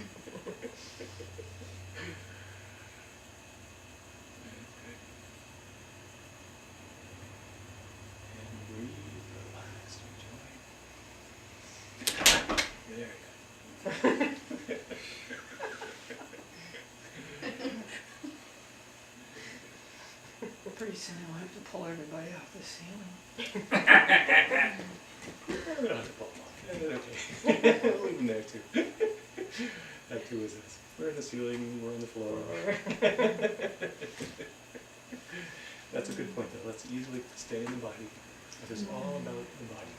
breathe, relax, enjoy. Very good. Pretty soon I'll have to pull everybody off the ceiling. We don't have to pull them off. Okay. We'll leave them there too. That too is us. We're in the ceiling, we're on the floor. That's a good point though. Let's easily stay in the body. This is all about the body.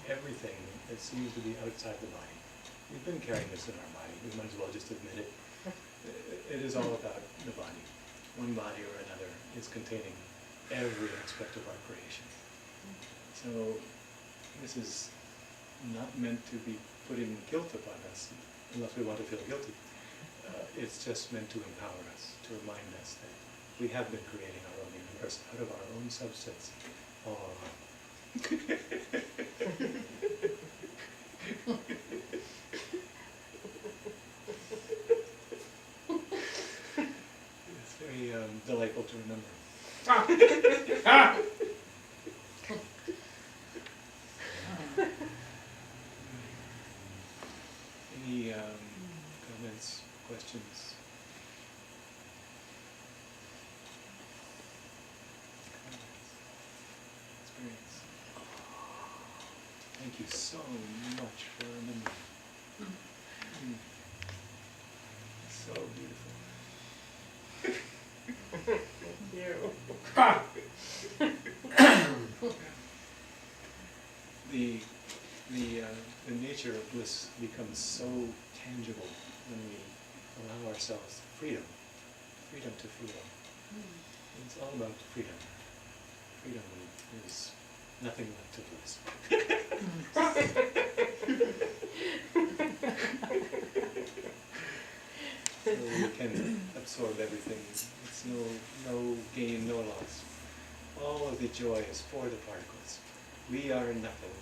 Everything that seems to be outside the body. We've been carrying this in our body. We might as well just admit it. It is all about the body. One body or another is containing every aspect of our creation. So this is not meant to be putting guilt upon us, unless we want to feel guilty. It's just meant to empower us, to remind us that we have been creating our own universe out of our own substance all along. It's very delightful to remember. Any comments, questions? Experience. Thank you so much for remembering. So beautiful. The nature of bliss becomes so tangible when we allow ourselves freedom to feel. It's all about freedom. Freedom is nothing left to lose. So we can absorb everything. It's no gain, no loss. All of the joy is for the particles. We are nothing,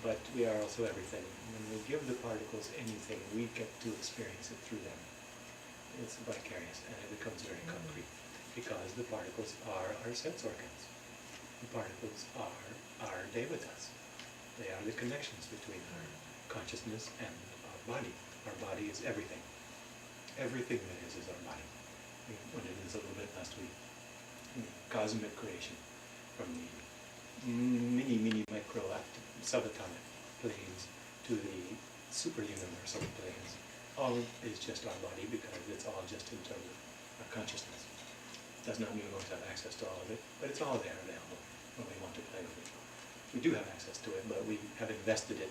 but we are also everything. When we give the particles anything, we get to experience it through them. It's vicarious, and it becomes very concrete, because the particles are our sense organs. The particles are our devatas. They are the connections between our consciousness and our body. Our body is everything. Everything that is our body. We went into this a little bit last week. Cosmic creation, from the mini micro subatomic planes to the superuniversal planes. All is just our body, because it's all just in terms of our consciousness. Does not mean we won't have access to all of it, but it's all there available when we want to play with it. We do have access to it, but we have invested it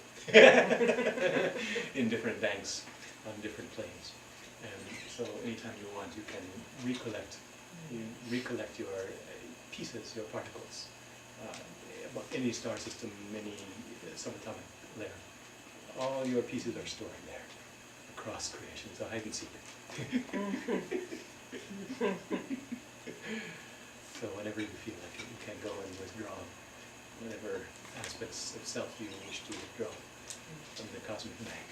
in different banks on different planes. And so anytime you want, you can recollect your pieces, your particles. About any star system, any subatomic layer. All your pieces are stored there across creation. It's a hide and seek. So whenever you feel like it, you can go and withdraw whatever aspects of self you wish to withdraw from the cosmic bank.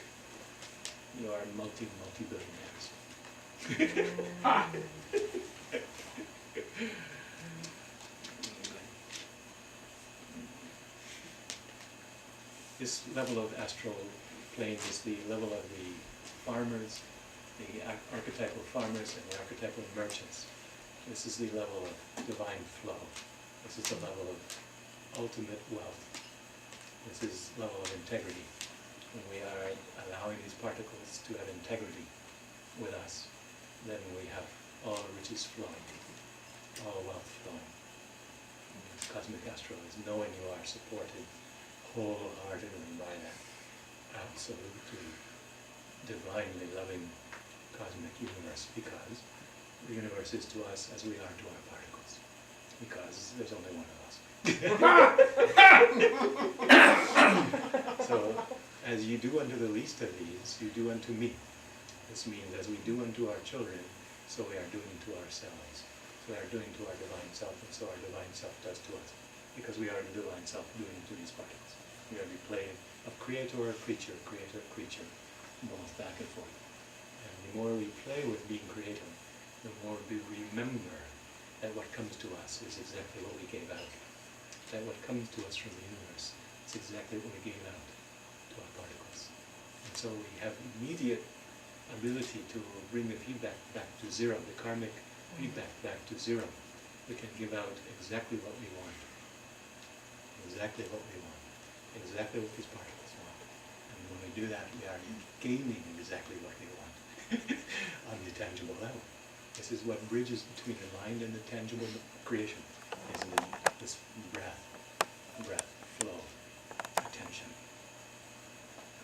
You are multi-billionaires. This level of astral plane is the level of the farmers, the archetypal farmers and the archetypal merchants. This is the level of divine flow. This is the level of ultimate wealth. This is the level of integrity. When we are allowing these particles to have integrity with us, then we have all riches flowing, all wealth flowing. And this cosmic astral is knowing you are supported wholeheartedly by that absolutely divinely loving cosmic universe, because the universe is to us as we are to our particles, because there's only one of us. So, as you do unto the least of these, you do unto me. This means as we do unto our children, so we are doing to ourselves. So we are doing to our divine self, and so our divine self does to us, because we are the divine self doing to these particles. We are the play of creator, creature, both back and forth. And the more we play with being creator, the more we remember that what comes to us is exactly what we gave out. That what comes to us from the universe is exactly what we gave out to our particles. And so we have immediate ability to bring the feedback back to zero, the karmic feedback back to zero. We can give out exactly what we want. Exactly what we want. Exactly what these particles want. And when we do that, we are gaining exactly what we want on the tangible level. This is what bridges between the mind and the tangible creation, isn't it? This breath. breath, flow, attention,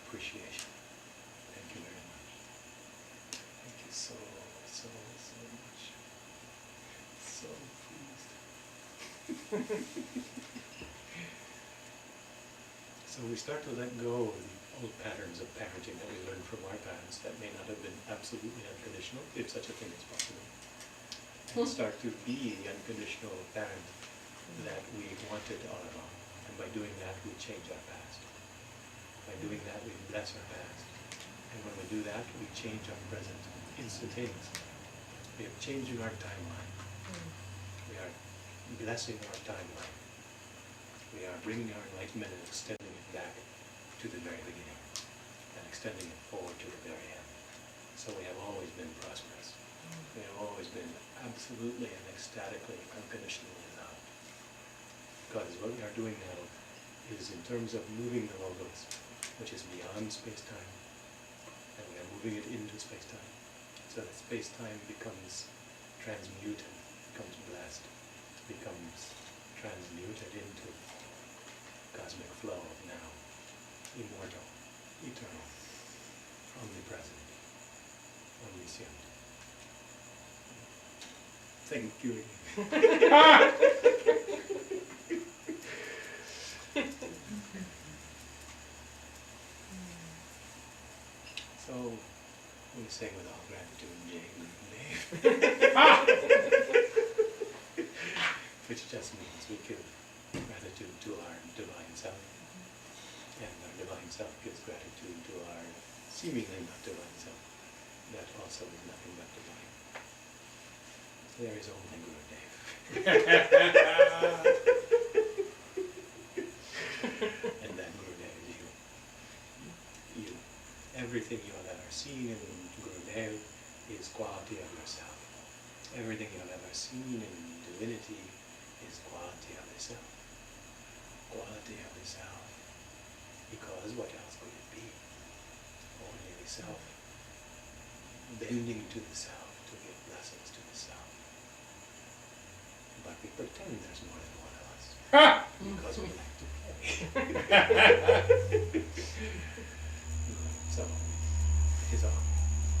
appreciation. Thank you very much. Thank you so, so, so much. So pleased. So we start to let go of the old patterns of parenting that we learned from our parents that may not have been absolutely unconditional, if such a thing is possible. And start to be the unconditional parent that we wanted all along. And by doing that, we change our past. By doing that, we bless our past. And when we do that, we change our present instantaneously. We are changing our timeline. We are blessing our timeline. We are bringing our enlightenment and extending it back to the very beginning and extending it forward to the very end. So we have always been prosperous. We have always been absolutely and ecstatically, unconditionally loved. Because what we are doing now is in terms of moving the logos, which is beyond space-time, and we are moving it into space-time, so that space-time becomes transmuted, becomes blessed, becomes transmuted into cosmic flow of now, immortal, eternal, omnipresent, omniscient. Thank you. So we sing with all gratitude, which just means we give gratitude to our divine self, and our divine self gives gratitude to our seemingly not divine self, that also is nothing but divine. There is only Gurudev. And that Gurudev is you. You. Everything you have ever seen in Gurudev is quality of yourself. Everything you have ever seen in divinity is quality of the self. Quality of the self. Because what else could it be? Only the self. Bending to the self to give blessings to the self. But we pretend there's more than one of us. Because we like to play. So, it is on.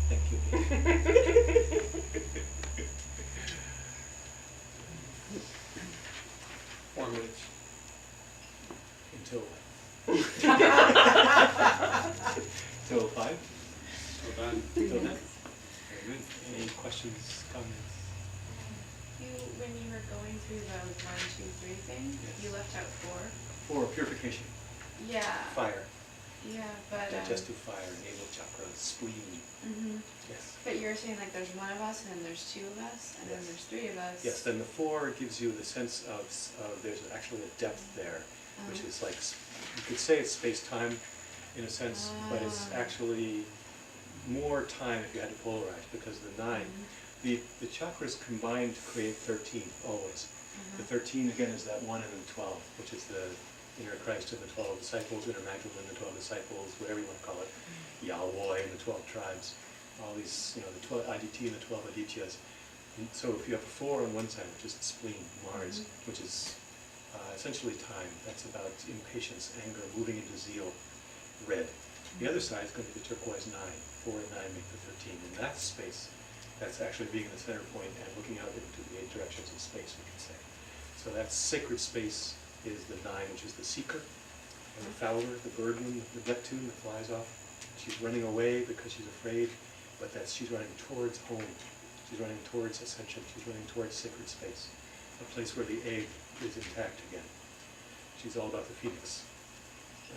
Thank you. Forwards. Until what? Till 5? So done. Till then? Very good. Any questions, comments? When you were going through the 1, 2, 3 thing, Yes. you left out 4. For purification, Yeah. fire, Yeah, but. digestive fire, navel chakra, spleen. Mhm. Yes. But you were saying like there's one of us, and then there's 2 of us, and then Yes. there's 3 of us. Yes, then the 4 gives you the sense of there's actually a depth there, which is like, you could say it's space-time in a sense, but it's actually more time if you had to polarize, because the 9, the chakras combined to create 13, always. The 13 again is that 1 and the 12, which is the inner Christ and the 12 disciples, inner Magdalene and the 12 disciples, whatever you want to call it, Yahweh and the 12 tribes, all these, the 12 IDT and the 12 Adityas. And so if you have a 4 on one side, which is the spleen, Mars, which is essentially time, that's about impatience, anger, moving into zeal, red. The other side is going to be the turquoise 9, 4 and 9 make the 13, and that's space. That's actually being the center point and looking out into the 8 directions of space, we can say. So that sacred space is the 9, which is the seeker, and the fowler, the birdman, the Neptune that flies off. She's running away because she's afraid, but she's running towards home. She's running towards ascension. She's running towards sacred space, a place where the egg is intact again. She's all about the phoenix.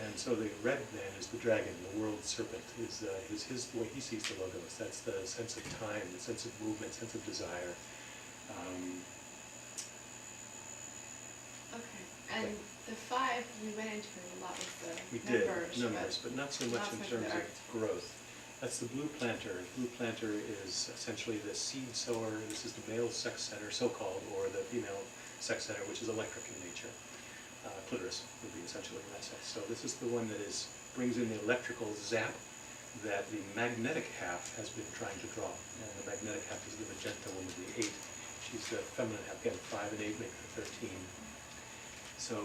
And so the red man is the dragon, the world serpent, is his the way he sees the logos. That's the sense of time, the sense of movement, sense of desire. Okay. And the 5, we went into it a lot with the We did, numbers, but not so much not so in much terms with of art. growth. That's the blue planter. The blue planter is essentially the seed sower. This is the male sex center, so-called, or the female sex center, which is electric in nature. Clitoris would be essentially in that sense. So this is the one that brings in the electrical zap that the magnetic half has been trying to draw. And the magnetic half is the magenta one with the 8. She's the feminine half. Again, 5 and 8 make the 13. So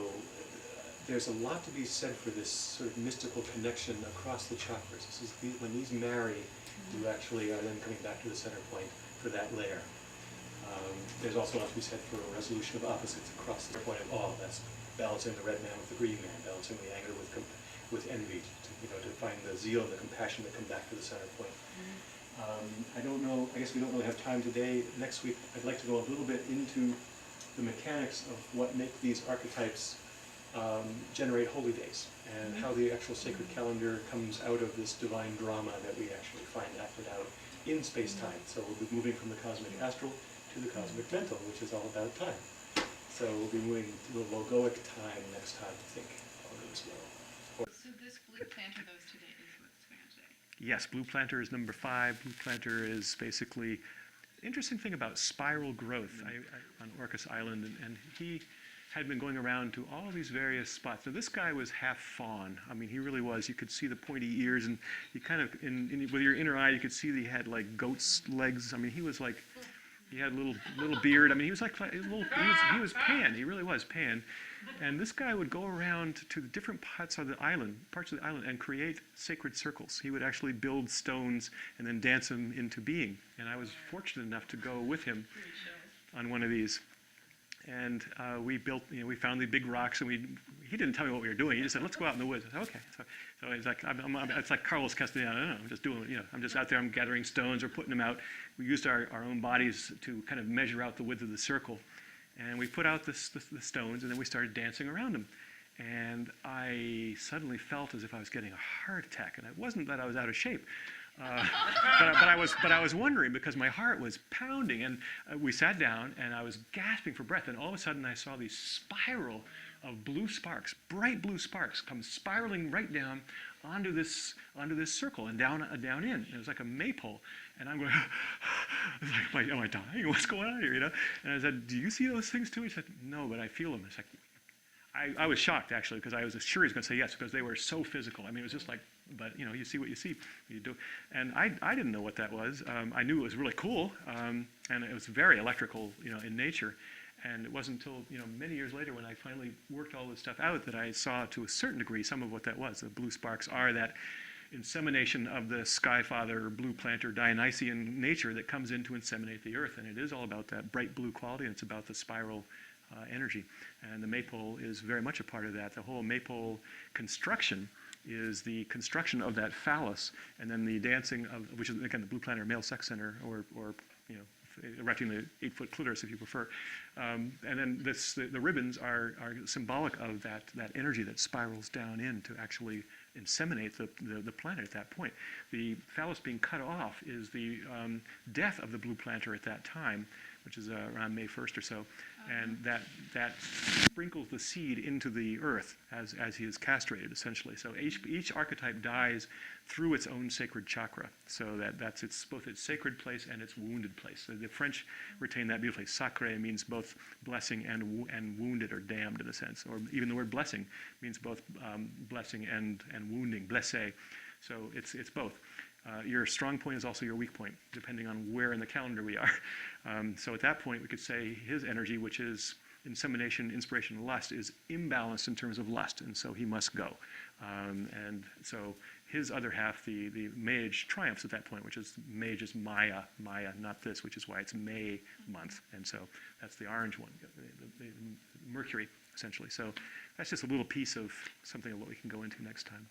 there's a lot to be said for this sort of mystical connection across the chakras. This is when these marry, you actually are then coming back to the center point for that layer. There's also a lot to be said for a resolution of opposites across the point of all. That's balancing the red man with the green man, balancing the anger with envy, to find the zeal and the compassion that come back to the center point. I don't know, I guess we don't really have time today. Next week I'd like to go a little bit into the mechanics of what make these archetypes generate holy days, and how the actual sacred calendar comes out of this divine drama that we actually find acted out in space-time. So we'll be moving from the cosmic astral to the cosmic mental, which is all about time. So we'll be moving to the logoic time next time, I think, all goes well. So this blue planter those today is what's going on today. Yes, Blue Planter is number 5. Blue Planter is basically interesting thing about spiral growth on Orcas Island, and he had been going around to all these various spots. Now this guy was half fawn. I mean, he really was. You could see the pointy ears, and you kind of, with your inner eye, you could see that he had like goat's legs. I mean, he was like, he had a little beard. I mean, he was like he was Pan. He really was Pan. And this guy would go around to the different parts of the island, and create sacred circles. He would actually build stones and then dance them into being. And I was fortunate enough to go with him on one of these. And we built, we found the big rocks, and he didn't tell me what we were doing. He just said, let's go out in the woods. I said, okay. So it's like, it's like Carlos Castellano. I'm just doing, I'm just out there, I'm gathering stones or putting them out. We used our own bodies to kind of measure out the width of the circle. And we put out the stones, and then we started dancing around them. And I suddenly felt as if I was getting a heart attack. And it wasn't that I was out of shape. But I was wondering, because my heart was pounding, and we sat down, and I was gasping for breath, and all of a sudden I saw these spiral of blue sparks, bright blue sparks, come spiraling right down onto this circle and down in. And it was like a maypole, and I'm going, like, am I dying? What's going on here? And I said, do you see those things too? He said, no, but I feel them. It's like, I was shocked, actually, because I was sure he was going to say yes, because they were so physical. I mean, it was just like, but you see what you see. You do, and I didn't know what that was. I knew it was really cool, and it was very electrical, in nature. And it wasn't until many years later, when I finally worked all this stuff out, that I saw to a certain degree some of what that was. The blue sparks are that insemination of the sky father, blue planter, Dionysian nature that comes in to inseminate the earth, and it is all about that bright blue quality, and it's about the spiral energy. And the maypole is very much a part of that. The whole maypole construction is the construction of that phallus, and then the dancing of, which is again the blue planter male sex center, or erecting the 8-foot clitoris if you prefer. And then the ribbons are symbolic of that energy that spirals down in to actually inseminate the planet at that point. The phallus being cut off is the death of the blue planter at that time, which is around May 1st or so, and that sprinkles the seed into the earth as he is castrated, essentially. So each archetype dies through its own sacred chakra, so that's both its sacred place and its wounded place. So the French retain that beautifully. Sacré means both blessing and wounded, or damned in a sense, or even the word blessing means both blessing and wounding, blessé. So it's both. Your strong point is also your weak point, depending on where in the calendar we are. So at that point, we could say his energy, which is insemination, inspiration, lust, is imbalanced in terms of lust, and so he must go. And so his other half, the mage, triumphs at that point, which is mage is Maya, not this, which is why it's May month. And so that's the orange one, the Mercury, essentially. So that's just a little piece of something of what we can go into next time.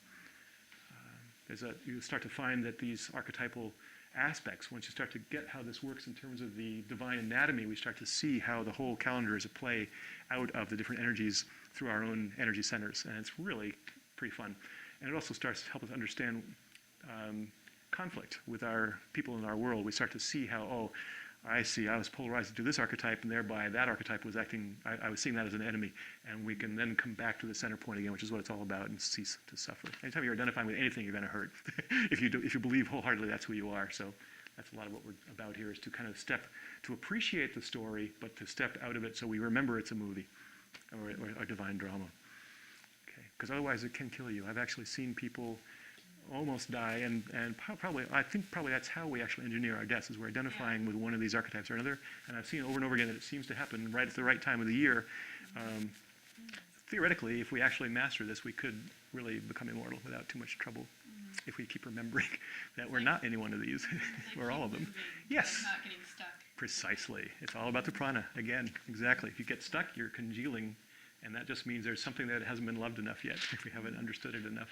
You start to find that these archetypal aspects, once you start to get how this works in terms of the divine anatomy, we start to see how the whole calendar is a play out of the different energies through our own energy centers. And it's really pretty fun. And it also starts to help us understand conflict with our people in our world. We start to see how, oh, I see, I was polarized to this archetype, and thereby that archetype was acting, I was seeing that as an enemy. And we can then come back to the center point again, which is what it's all about, and cease to suffer. Anytime you're identifying with anything, you're going to hurt. If you believe wholeheartedly that's who you are. So that's a lot of what we're about here, is to kind of to appreciate the story, but to step out of it so we remember it's a movie or a divine drama. Okay, because otherwise it can kill you. I've actually seen people almost die, and I think probably that's how we actually engineer our deaths, is we're identifying with one of these archetypes or another. And I've seen over and over again that it seems to happen right at the right time of the year. theoretically, if we actually master this, we could really become immortal without too much trouble. If we keep remembering that we're not any one of these, we're all of them. Yes. Not getting stuck. Precisely. It's all about the prana. Again, exactly. If you get stuck, you're congealing, and that just means there's something that hasn't been loved enough yet, if we haven't understood it enough.